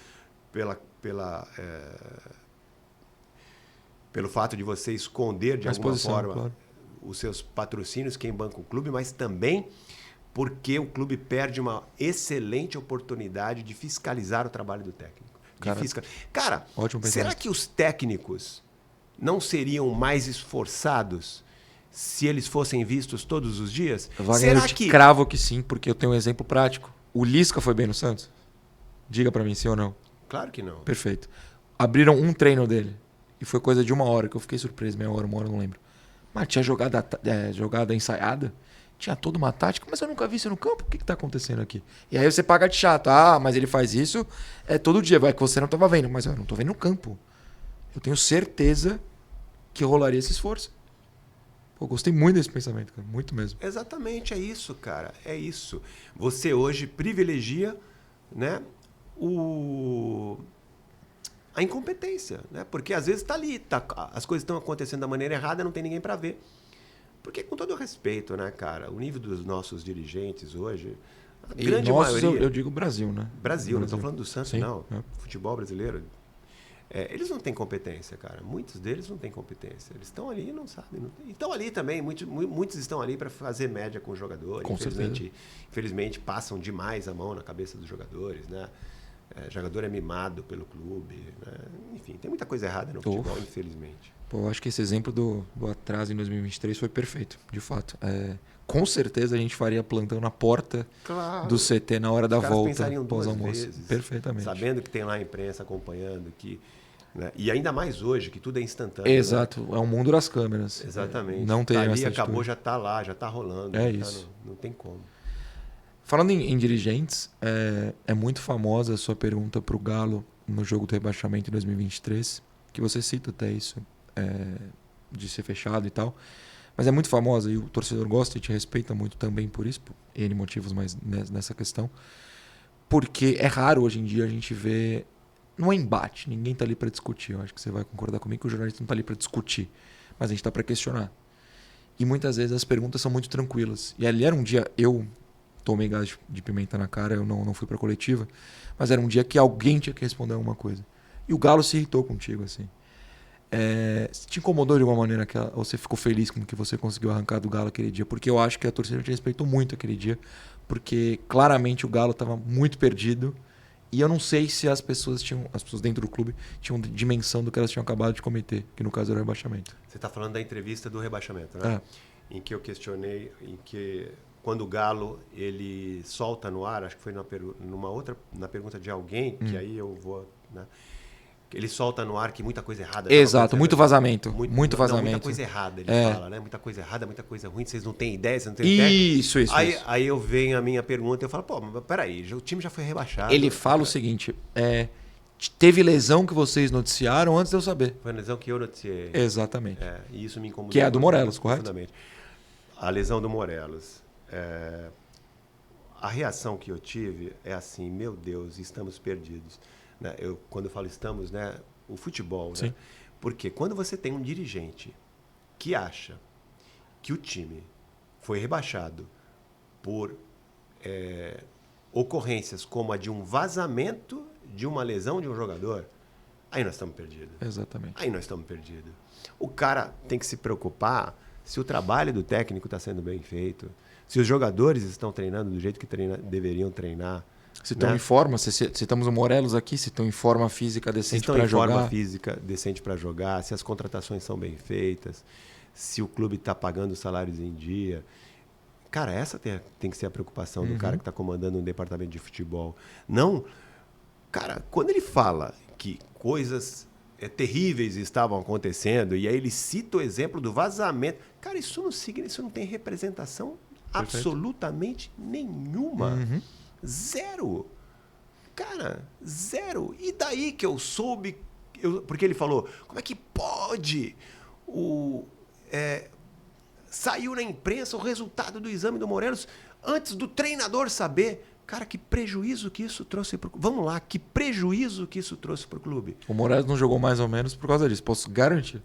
pelo fato de você esconder de alguma forma os seus patrocínios, quem banca o clube, mas também porque o clube perde uma excelente oportunidade de fiscalizar o trabalho do técnico. Cara, será que os técnicos não seriam mais esforçados se eles fossem vistos todos os dias? Wagner, eu te cravo que sim, porque eu tenho um exemplo prático. O Lisca foi bem no Santos? Diga pra mim, sim ou não? Claro que não. Perfeito. Abriram um treino dele e foi coisa de 1 hora, que eu fiquei surpreso, 1 hora, não lembro. Mas tinha jogada ensaiada, tinha toda uma tática, mas eu nunca vi isso no campo, o que tá acontecendo aqui? E aí você paga de chato, mas ele faz isso todo dia, vai que você não tava vendo, mas eu não tô vendo no campo. Eu tenho certeza que rolaria esse esforço. Pô, gostei muito desse pensamento, cara, muito mesmo. Exatamente, é isso, cara, é isso. Você hoje privilegia, né, a incompetência, né? Porque às vezes está ali, as coisas estão acontecendo da maneira errada, não tem ninguém para ver. Porque, com todo o respeito, né, cara, o nível dos nossos dirigentes hoje, a grande maioria... Eu digo Brasil, né? Brasil, não estou falando do Santos, sim, não. Futebol brasileiro. Eles não têm competência, cara. Muitos deles não têm competência. Eles estão ali e não sabem. E estão ali também, muitos estão ali para fazer média com o jogador. Infelizmente, passam demais a mão na cabeça dos jogadores, né? Jogador é mimado pelo clube, né? Enfim, tem muita coisa errada no futebol, infelizmente. Pô, eu acho que esse exemplo do atraso em 2023 foi perfeito, de fato. Com certeza a gente faria plantão na porta do CT na hora da volta, pós-almoço. Perfeitamente. Sabendo que tem lá a imprensa acompanhando, né? E ainda mais hoje, que tudo é instantâneo. Exato, né? É um mundo das câmeras. Exatamente. Não tem ali, acabou, já está lá, já está rolando. Isso. Não tem como. Falando em dirigentes, é muito famosa a sua pergunta para o Galo no jogo do rebaixamento em 2023, que você cita até isso, de ser fechado e tal. Mas é muito famosa e o torcedor gosta e te respeita muito também por isso, por N motivos mais nessa questão. Porque é raro hoje em dia a gente ver... Não é embate, ninguém está ali para discutir. Eu acho que você vai concordar comigo que o jornalista não está ali para discutir, mas a gente está para questionar. E muitas vezes as perguntas são muito tranquilas. E ali era um dia... Eu tomei gás de pimenta na cara, eu não fui para a coletiva, mas era um dia que alguém tinha que responder alguma coisa. E o Galo se irritou contigo, assim. Te incomodou de alguma maneira ou você ficou feliz com o que você conseguiu arrancar do Galo aquele dia? Porque eu acho que a torcida te respeitou muito aquele dia, porque claramente o Galo estava muito perdido e eu não sei se as pessoas dentro do clube tinham dimensão do que elas tinham acabado de cometer, que no caso era o rebaixamento. Você está falando da entrevista do rebaixamento, né? Em que eu questionei, quando o Galo ele solta no ar, acho que foi na pergunta de alguém, que aí eu vou... Né? Ele solta no ar que muita coisa errada. Exato, muito vazamento. Muito vazamento. Muita coisa errada, ele fala, né? Muita coisa errada, muita coisa ruim, vocês não têm ideia, vocês não têm ideia. Isso. Aí eu venho a minha pergunta e eu falo, mas peraí, o time já foi rebaixado. Ele fala o seguinte, teve lesão que vocês noticiaram antes de eu saber. Foi a lesão que eu noticiei. Exatamente. E isso me incomodou. Que é a do Morelos, correto? A lesão do Morelos. A reação que eu tive é assim, meu Deus, estamos perdidos. Né? Quando eu falo estamos, né? O futebol. Né? Porque quando você tem um dirigente que acha que o time foi rebaixado por ocorrências como a de um vazamento de uma lesão de um jogador, aí nós estamos perdidos. Exatamente. Aí nós estamos perdidos. O cara tem que se preocupar se o trabalho do técnico está sendo bem feito, se os jogadores estão treinando do jeito que deveriam treinar. Se estão em forma, se estamos no Morelos aqui, se estão em forma física decente para jogar. Se estão em forma física decente para jogar, se as contratações são bem feitas, se o clube está pagando os salários em dia. Cara, essa tem que ser a preocupação do cara que está comandando um departamento de futebol. Não Cara, quando ele fala que coisas terríveis estavam acontecendo, e aí ele cita o exemplo do vazamento. Cara, isso não tem representação absolutamente nenhuma. Zero. Cara, zero. E daí que eu soube... porque ele falou, como é que pode saiu na imprensa o resultado do exame do Morelos antes do treinador saber? Cara, que prejuízo que isso trouxe para o clube. Vamos lá, que prejuízo que isso trouxe para o clube. O Moraes não jogou mais ou menos por causa disso, posso garantir.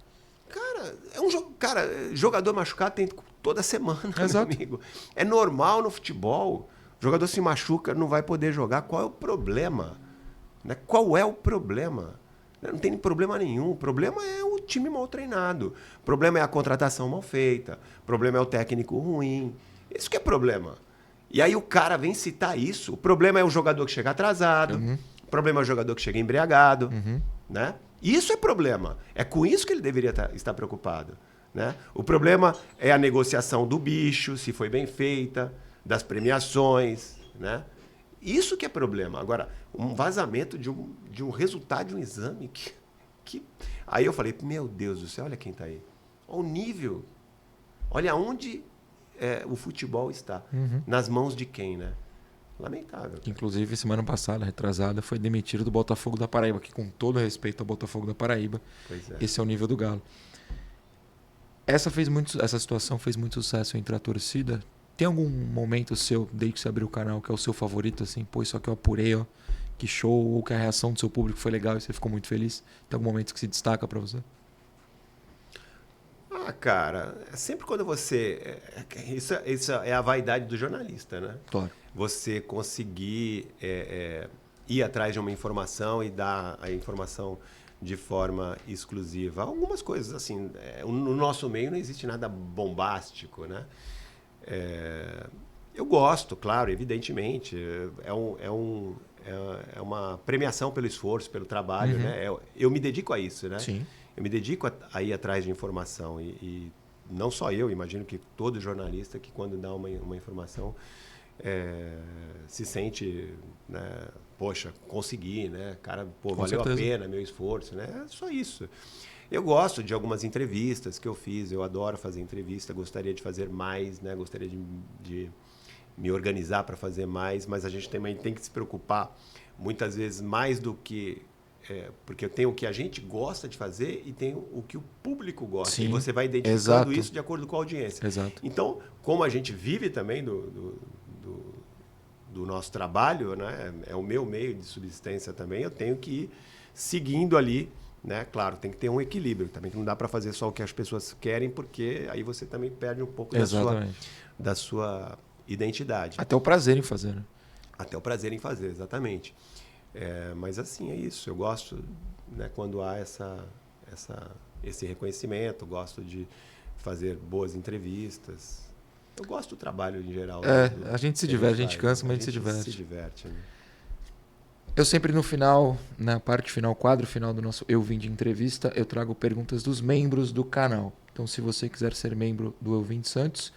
Cara, jogador machucado tem toda semana, Exato. meu amigo. É normal no futebol. O jogador se machuca, não vai poder jogar. Qual é o problema? Né? Qual é o problema? Não tem problema nenhum. O problema é o time mal treinado. O problema é a contratação mal feita. O problema é o técnico ruim. Isso que é problema. E aí o cara vem citar isso. O problema é o jogador que chega atrasado. O problema é o jogador que chega embriagado. Né? Isso é problema. É com isso que ele deveria estar preocupado. Né? O problema é a negociação do bicho, se foi bem feita, das premiações. Né? Isso que é problema. Agora, um vazamento de um resultado de um exame que... Aí eu falei, meu Deus do céu, olha quem está aí. Olha o nível. Olha onde o futebol está. Nas mãos de quem, né? Lamentável. Inclusive, semana passada, retrasada, foi demitido do Botafogo da Paraíba, que com todo respeito ao Botafogo da Paraíba, esse é o nível do Galo. Essa situação fez muito sucesso entre a torcida. Tem algum momento seu, desde que você abriu o canal, que é o seu favorito, assim, pô, isso aqui eu apurei, ó, que show, ou que a reação do seu público foi legal e você ficou muito feliz? Tem algum momento que se destaca pra você? Ah, cara, sempre quando você... Isso é a vaidade do jornalista, né? Claro. Você conseguir ir atrás de uma informação e dar a informação de forma exclusiva. Algumas coisas, assim, no nosso meio não existe nada bombástico, né? Eu gosto, claro, evidentemente. É uma premiação pelo esforço, pelo trabalho, né? Eu me dedico a isso, né? Sim. Eu me dedico a ir atrás de informação e não só eu, imagino que todo jornalista que quando dá uma informação se sente, né, poxa, consegui, né? Cara, pô, valeu a pena meu esforço, né? É só isso. Eu gosto de algumas entrevistas que eu fiz, eu adoro fazer entrevista, gostaria de fazer mais, né? Gostaria de me organizar para fazer mais, mas a gente também tem que se preocupar muitas vezes mais do que... porque tem o que a gente gosta de fazer e tem o que o público gosta. Sim, e você vai identificando exato. isso de acordo com a audiência. Exato. Então, como a gente vive também do nosso trabalho, né? É o meu meio de subsistência também, eu tenho que ir seguindo ali, né? Claro, tem que ter um equilíbrio também, que não dá para fazer só o que as pessoas querem, porque aí você também perde um pouco da sua identidade. Até o prazer em fazer, né? Até o prazer em fazer, exatamente. Mas assim, é isso. Eu gosto, né, quando há esse reconhecimento, gosto de fazer boas entrevistas. Eu gosto do trabalho em geral. A gente se diverte, a gente cansa, mas a gente se diverte. Né? Eu sempre no final, na parte final, quadro final do nosso Eu Vim de Entrevista, eu trago perguntas dos membros do canal. Então, se você quiser ser membro do Eu Vim de Santos,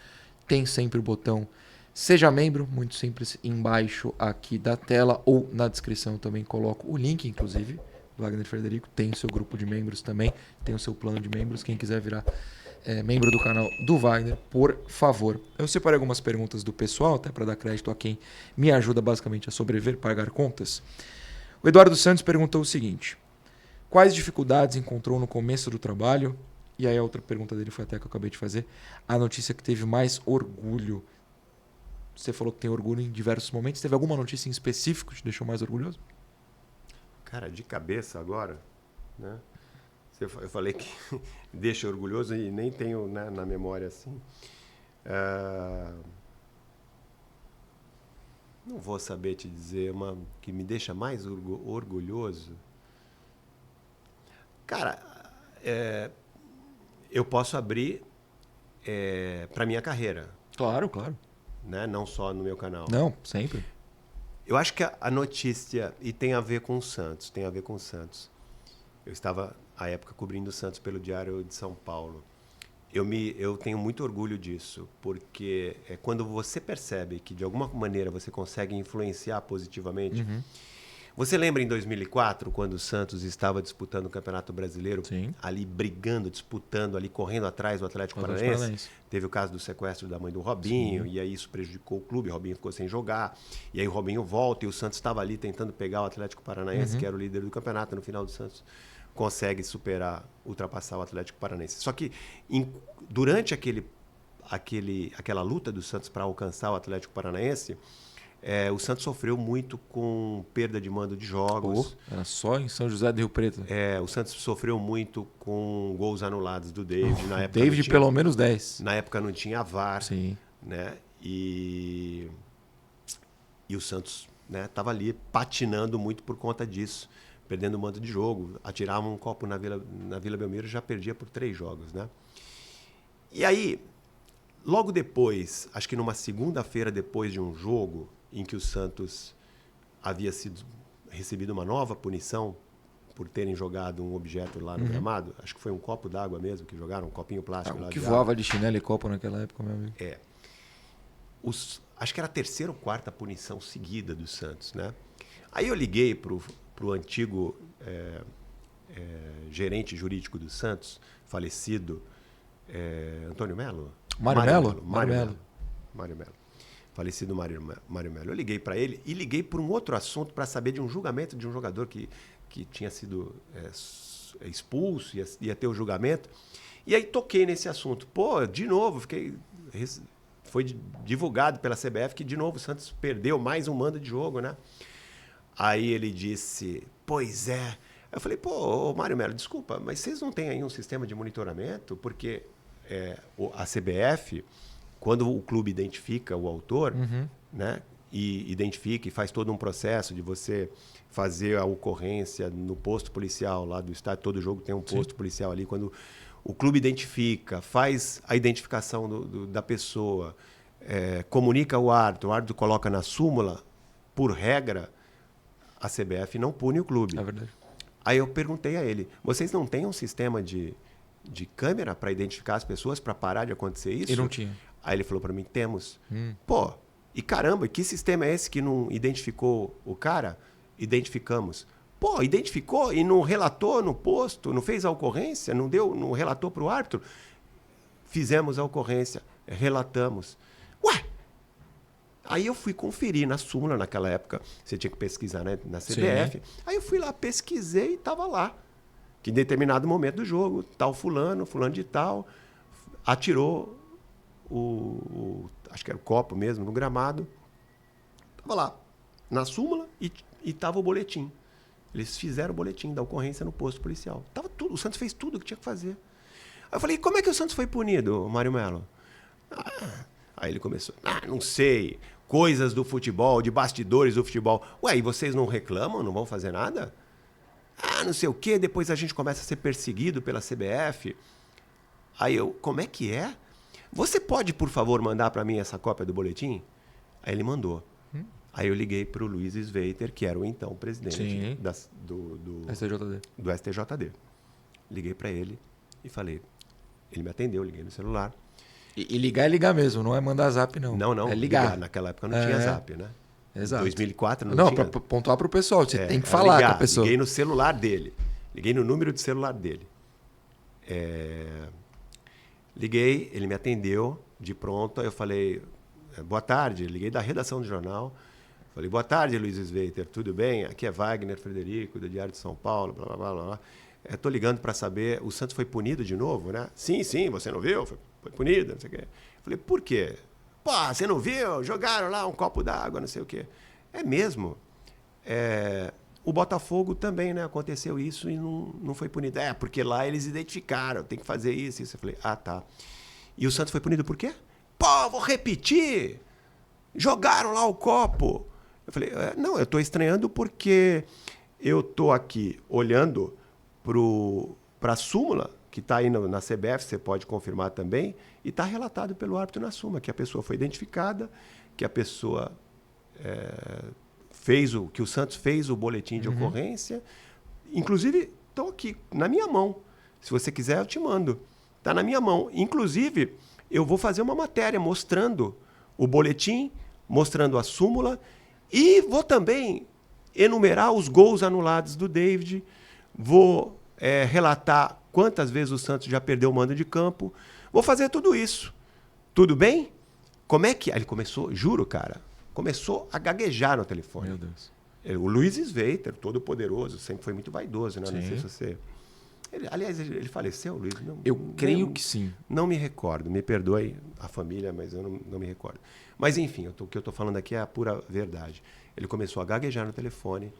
tem sempre o botão Seja Membro, muito simples, embaixo aqui da tela ou na descrição eu também coloco o link, inclusive, do Wagner Frederico. Tem o seu grupo de membros também, tem o seu plano de membros. Quem quiser virar membro do canal do Wagner, por favor. Eu separei algumas perguntas do pessoal, até para dar crédito a quem me ajuda basicamente a sobreviver, pagar contas. O Eduardo Santos perguntou o seguinte: quais dificuldades encontrou no começo do trabalho? E aí a outra pergunta dele foi até que eu acabei de fazer. A notícia que teve mais orgulho. Você falou que tem orgulho em diversos momentos. Teve alguma notícia em específico que te deixou mais orgulhoso? Cara, de cabeça agora, né? Eu falei que deixa orgulhoso e nem tenho, né, na memória assim. Não vou saber te dizer uma que me deixa mais orgulhoso. Cara, eu posso abrir para minha carreira. Claro, claro. Né? Não só no meu canal. Não, sempre. Eu acho que a notícia, e tem a ver com o Santos, Eu estava, à época, cobrindo o Santos pelo Diário de São Paulo. Eu tenho muito orgulho disso, porque quando você percebe que, de alguma maneira, você consegue influenciar positivamente, Você lembra em 2004, quando o Santos estava disputando o Campeonato Brasileiro, Sim. ali brigando, disputando, ali correndo atrás do Atlético Paranaense? Teve o caso do sequestro da mãe do Robinho, e aí isso prejudicou o clube, o Robinho ficou sem jogar, e aí o Robinho volta, e o Santos estava ali tentando pegar o Atlético Paranaense, que era o líder do campeonato. No final do Santos consegue ultrapassar o Atlético Paranaense. Só que durante aquela luta do Santos para alcançar o Atlético Paranaense, o Santos sofreu muito com perda de mando de jogos. Era só em São José do Rio Preto. O Santos sofreu muito com gols anulados do David. Na época David, pelo menos 10. Na época não tinha VAR. Sim. Né? E o Santos estava ali patinando muito por conta disso, perdendo o mando de jogo. Atirava um copo na Vila Belmiro e já perdia por 3 jogos. Né? E aí, logo depois, acho que numa segunda-feira depois de um jogo, em que o Santos havia recebido uma nova punição por terem jogado um objeto lá no gramado. Acho que foi um copo d'água mesmo que jogaram, um copinho plástico lá. Que voava de chinelo e copo naquela época, meu amigo. Acho que era a 3ª ou 4ª punição seguida do Santos, né? Aí eu liguei pro antigo gerente jurídico do Santos, falecido, Antônio Melo? Mário Melo. Falecido Mário Melo. Eu liguei para ele e liguei por um outro assunto para saber de um julgamento de um jogador que tinha sido expulso, ia ter o julgamento. E aí toquei nesse assunto. Pô, de novo, foi divulgado pela CBF que de novo o Santos perdeu mais um mando de jogo, né? Aí ele disse, pois é. Eu falei, pô, Mário Melo, desculpa, mas vocês não têm aí um sistema de monitoramento? Porque a CBF... Quando o clube identifica o autor, né, e identifica e faz todo um processo de você fazer a ocorrência no posto policial lá do estádio, todo jogo tem um posto policial ali, quando o clube identifica, faz a identificação da pessoa, comunica o árbitro coloca na súmula, por regra, a CBF não pune o clube. É verdade. Aí eu perguntei a ele, vocês não têm um sistema de câmera para identificar as pessoas, para parar de acontecer isso? E não tinha. Aí ele falou para mim, temos. Pô, e caramba, que sistema é esse que não identificou o cara? Identificamos. Pô, identificou e não relatou no posto, não fez a ocorrência, não relatou para o árbitro? Fizemos a ocorrência, relatamos. Ué! Aí eu fui conferir na súmula, naquela época, você tinha que pesquisar, né, na CBF. Sim. Aí eu fui lá, pesquisei e estava lá. Que em determinado momento do jogo, tal fulano de tal, atirou acho que era o copo mesmo, no gramado. Estava lá, na súmula, e estava o boletim. Eles fizeram o boletim da ocorrência no posto policial. Tava tudo, o Santos fez tudo o que tinha que fazer. Aí eu falei, como é que o Santos foi punido, Mário Melo? Aí ele começou, não sei, coisas do futebol, de bastidores do futebol. Ué, e vocês não reclamam, não vão fazer nada? Não sei o quê, depois a gente começa a ser perseguido pela CBF. Aí eu, como é que é? Você pode, por favor, mandar para mim essa cópia do boletim? Aí ele mandou. Aí eu liguei para o Luiz Sveiter, que era o então presidente do STJD. Liguei para ele e falei. Ele me atendeu, liguei no celular. E ligar é ligar mesmo, não é mandar zap, não. Não, é ligar. Naquela época não tinha zap, né? Exato. Em 2004 não tinha. Não, para pontuar para o pessoal, você tem que falar com a pessoa. Liguei no celular dele. Liguei no número de celular dele. Liguei, ele me atendeu de pronto. Aí eu falei, boa tarde. Liguei da redação do jornal. Falei, boa tarde, Luiz Sveiter, tudo bem? Aqui é Wagner Frederico, do Diário de São Paulo, blá, blá, blá, blá. Estou ligando para saber, o Santos foi punido de novo, né? Sim, você não viu? Foi punido, não sei o quê. Falei, por quê? Pô, você não viu? Jogaram lá um copo d'água, não sei o quê. É mesmo. O Botafogo também, né? Aconteceu isso e não foi punido. Porque lá eles identificaram, tem que fazer isso. Eu falei, tá. E o Santos foi punido por quê? Pô, vou repetir. Jogaram lá o copo. Eu falei, não, eu estou estranhando porque eu estou aqui olhando para a súmula, que está aí na CBF, você pode confirmar também, e está relatado pelo árbitro na súmula, que a pessoa foi identificada, que a pessoa que o Santos fez o boletim de ocorrência. Inclusive, estão aqui, na minha mão. Se você quiser, eu te mando. Está na minha mão. Inclusive, eu vou fazer uma matéria mostrando o boletim, mostrando a súmula, e vou também enumerar os gols anulados do David, vou relatar quantas vezes o Santos já perdeu o mando de campo, vou fazer tudo isso. Tudo bem? Como é que... Aí ele começou, juro, cara, começou a gaguejar no telefone. Meu Deus. O Luiz Sveiter, todo poderoso, sempre foi muito vaidoso, né? Sim. Não sei se você... Aliás, ele faleceu, Luiz? Eu creio que sim. Não me recordo, me perdoe a família, mas eu não me recordo. Mas enfim, o que eu estou falando aqui é a pura verdade. Ele começou a gaguejar no telefone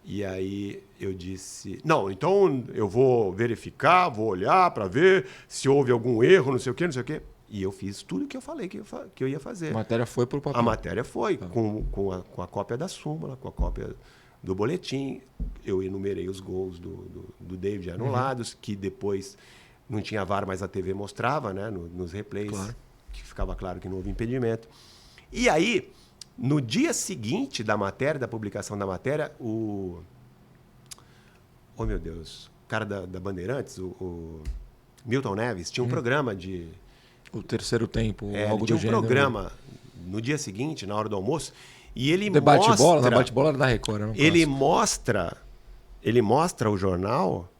e aí eu disse, não, então eu vou verificar, vou olhar para ver se houve algum erro, não sei o quê. E eu fiz tudo o que eu falei que eu ia fazer. A matéria foi pro papel. A matéria foi, com a cópia da súmula, com a cópia do boletim. Eu enumerei os gols do David anulados, que depois não tinha VAR, mas a TV mostrava, né, nos replays, Claro. que ficava claro que não houve impedimento. E aí, no dia seguinte da matéria, da publicação da matéria, oh meu Deus, o cara da Bandeirantes, o Milton Neves, tinha um programa de... O terceiro tempo, ele algo tinha do um gênero. programa no dia seguinte, na hora do almoço, e ele Debate mostra... bola, na bate-bola era da Record. Era um Ele clássico. mostra o jornal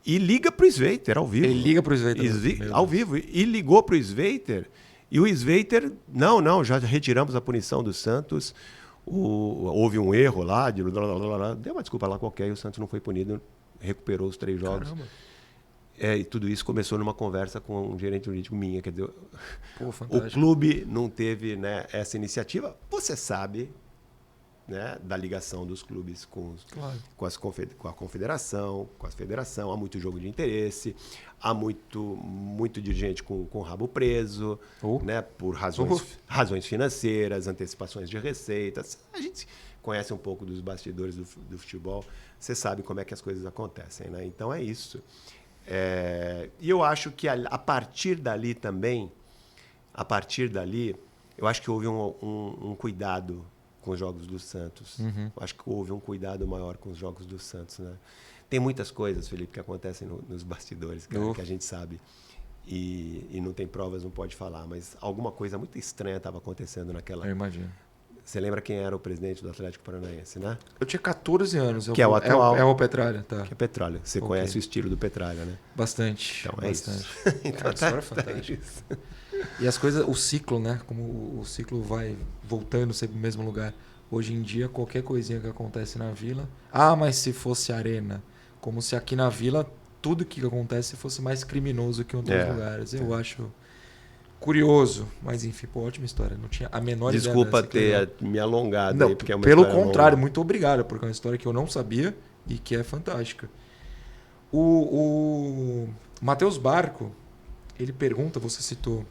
e liga pro Sveiter ao vivo. Ele liga pro Sveiter. Meu Ao Deus. vivo. E ligou pro Sveiter. E o Sveiter, não, já retiramos a punição do Santos. Houve um erro lá, deu uma desculpa lá qualquer, e o Santos não foi punido, recuperou os 3 jogos. Caramba. E tudo isso começou numa conversa com um gerente jurídico minha. Quer dizer, Pô, o fantástico. clube não teve, né, essa iniciativa. Você sabe, né, da ligação dos clubes com a confederação, com a federação. Há muito jogo de interesse, há muito dirigente com o rabo preso, né, por razões financeiras, antecipações de receitas. A gente conhece um pouco dos bastidores do futebol, você sabe como é que as coisas acontecem, né? Então é isso. E eu acho que a partir dali também, eu acho que houve um cuidado com os jogos do Santos. Eu acho que houve um cuidado maior com os jogos do Santos, né? Tem muitas coisas, Felipe, que acontecem nos bastidores, cara, que a gente sabe. E não tem provas, não pode falar. Mas alguma coisa muito estranha estava acontecendo naquela... Eu imagino. Você lembra quem era o presidente do Atlético Paranaense, né? Eu tinha 14 anos. Que é o atual. É o Petralha, tá. Que é Petralha. Você conhece o estilo do Petralha, né? Bastante. Então é bastante. isso. Então a história é fantástica. E as coisas, o ciclo, né? Como o ciclo vai voltando sempre no mesmo lugar. Hoje em dia, qualquer coisinha que acontece na Vila... mas se fosse Arena. Como se aqui na Vila, tudo que acontece fosse mais criminoso que em outros lugares. Eu acho curioso. Mas enfim, ótima história. Não tinha a menor ideia. Desculpa ter me alongado não, aí, porque é uma pelo história contrário, longa. muito obrigado, porque é uma história que eu não sabia e que é fantástica. O Matheus Barco, ele pergunta, você citou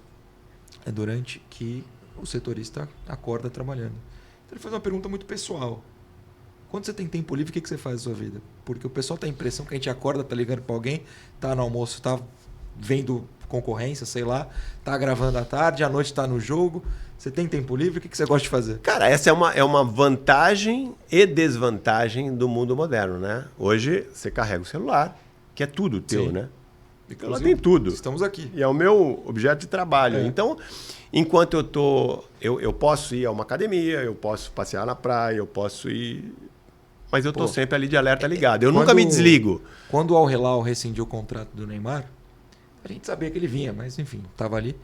durante que o setorista acorda trabalhando. Então ele faz uma pergunta muito pessoal. Quando você tem tempo livre, o que você faz na sua vida? Porque o pessoal tem a impressão que a gente acorda, tá ligando para alguém, tá no almoço, tá vendo concorrência, sei lá, tá gravando à tarde, à noite tá no jogo. Você tem tempo livre, o que você gosta de fazer? Cara, essa é uma vantagem e desvantagem do mundo moderno, né? Hoje você carrega o celular, que é tudo teu, Sim. né? Ela Inclusive, tem tudo. Estamos aqui. E é o meu objeto de trabalho. Então, enquanto eu posso ir a uma academia, eu posso passear na praia, eu posso ir... Mas eu tô sempre ali de alerta ligado. Eu nunca me desligo. Quando o Al Hilal rescindiu o contrato do Neymar, a gente sabia que ele vinha, mas enfim, tava ali.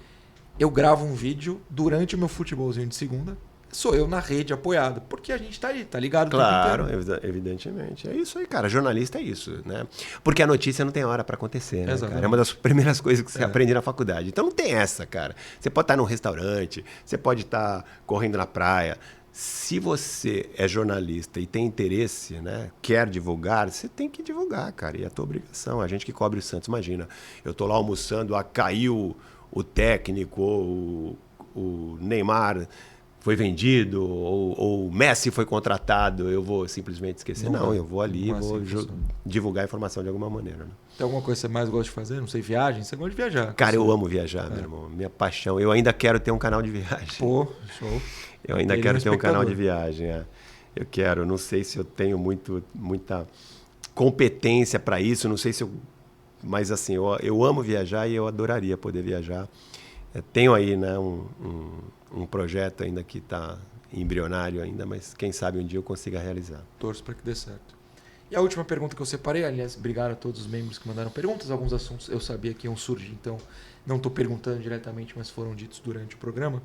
Eu gravo um vídeo durante o meu futebolzinho de segunda. Sou eu na rede apoiado, porque a gente tá aí, tá ligado? o tempo Claro, inteiro. evidentemente. É isso aí, cara. Jornalista é isso, né? Porque a notícia não tem hora para acontecer, né, Exatamente. cara? É uma das primeiras coisas que você aprende na faculdade. Então não tem essa, cara. Você pode estar num restaurante, você pode estar correndo na praia. Se você é jornalista e tem interesse, né, quer divulgar, você tem que divulgar, cara. E é a tua obrigação. A gente que cobre o Santos, imagina. Eu tô lá almoçando, caiu o técnico, o Neymar foi vendido, ou o Messi foi contratado, eu vou simplesmente esquecer. Não, eu vou ali e vou divulgar a informação de alguma maneira. Né? Tem alguma coisa que você mais gosta de fazer? Não sei, viagem? Você gosta de viajar? Cara, eu amo viajar, meu irmão. Minha paixão. Eu ainda quero ter um canal de viagem. Pô, show. Eu ainda Ele quero é um ter um canal de espectador. viagem. Eu quero. Não sei se eu tenho muita competência para isso. Não sei se eu... Mas assim, eu amo viajar e eu adoraria poder viajar. Tenho aí, né, um projeto ainda que está embrionário ainda, mas quem sabe um dia eu consiga realizar. Torço para que dê certo. E a última pergunta que eu separei, aliás, obrigado a todos os membros que mandaram perguntas. Alguns assuntos eu sabia que iam surgir, então não estou perguntando diretamente, mas foram ditos durante o programa.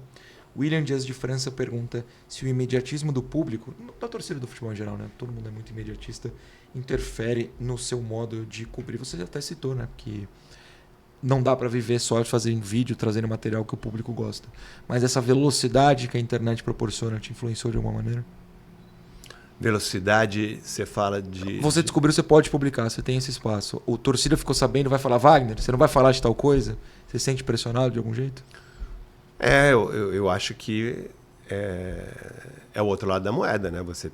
William Dias de França pergunta se o imediatismo do público, da torcida do futebol em geral, né? Todo mundo é muito imediatista, interfere no seu modo de cobrir. Você até citou, né? Que não dá para viver só de fazer vídeo, trazendo material que o público gosta. Mas essa velocidade que a internet proporciona te influenciou de alguma maneira? Velocidade, você fala de... Você descobriu, você pode publicar, você tem esse espaço. O torcida ficou sabendo, vai falar, Wagner, você não vai falar de tal coisa? Você se sente pressionado de algum jeito? Eu acho que é o outro lado da moeda, né? Você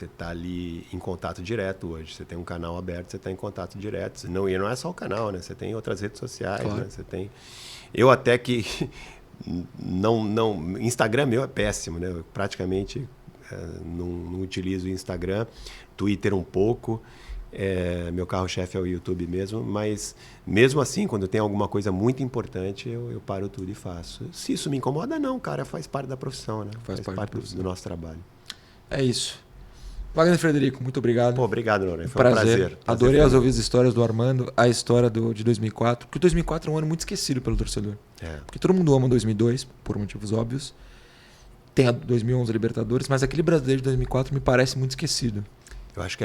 tá ali em contato direto hoje. Você tem um canal aberto, você está em contato direto. E não é só o canal, né? Você tem outras redes sociais, claro. né? Você tem... Eu até que... Instagram meu é péssimo, né? Eu praticamente não utilizo o Instagram. Twitter um pouco. Meu carro-chefe é o YouTube mesmo. Mas mesmo assim, quando tem alguma coisa muito importante, eu paro tudo e faço. Se isso me incomoda, não, cara. Faz parte da profissão, né? Faz parte do nosso trabalho. É isso. Wagner Frederico, muito obrigado. Pô, obrigado, Noronha. Foi um prazer. Adorei ouvir as histórias do Armando, a história de 2004. Porque 2004 é um ano muito esquecido pelo torcedor. Porque todo mundo ama 2002, por motivos óbvios. Tem a 2011 Libertadores, mas aquele brasileiro de 2004 me parece muito esquecido. Eu acho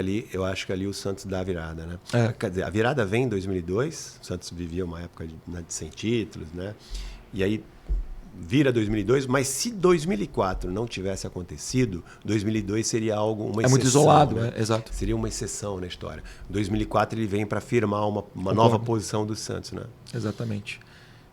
que ali o Santos dá a virada, né? Quer dizer, a virada vem em 2002. O Santos vivia uma época de 100 títulos, né? E aí vira 2002, mas se 2004 não tivesse acontecido, 2002 seria uma exceção. É muito isolado, né? Exato. Seria uma exceção na história. 2004 ele vem para firmar uma nova posição do Santos, né? Exatamente.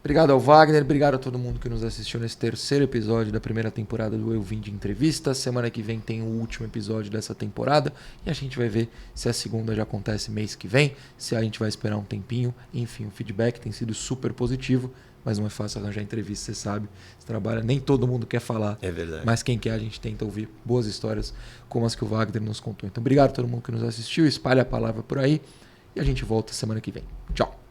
Obrigado ao Wagner, obrigado a todo mundo que nos assistiu nesse terceiro episódio da primeira temporada do Eu Vim de Entrevista. Semana que vem tem o último episódio dessa temporada e a gente vai ver se a segunda já acontece mês que vem, se a gente vai esperar um tempinho. Enfim, o feedback tem sido super positivo, mas não é fácil arranjar entrevista, você sabe. Você trabalha, nem todo mundo quer falar. É verdade. Mas quem quer, a gente tenta ouvir boas histórias como as que o Wagner nos contou. Então, obrigado a todo mundo que nos assistiu, espalha a palavra por aí e a gente volta semana que vem. Tchau!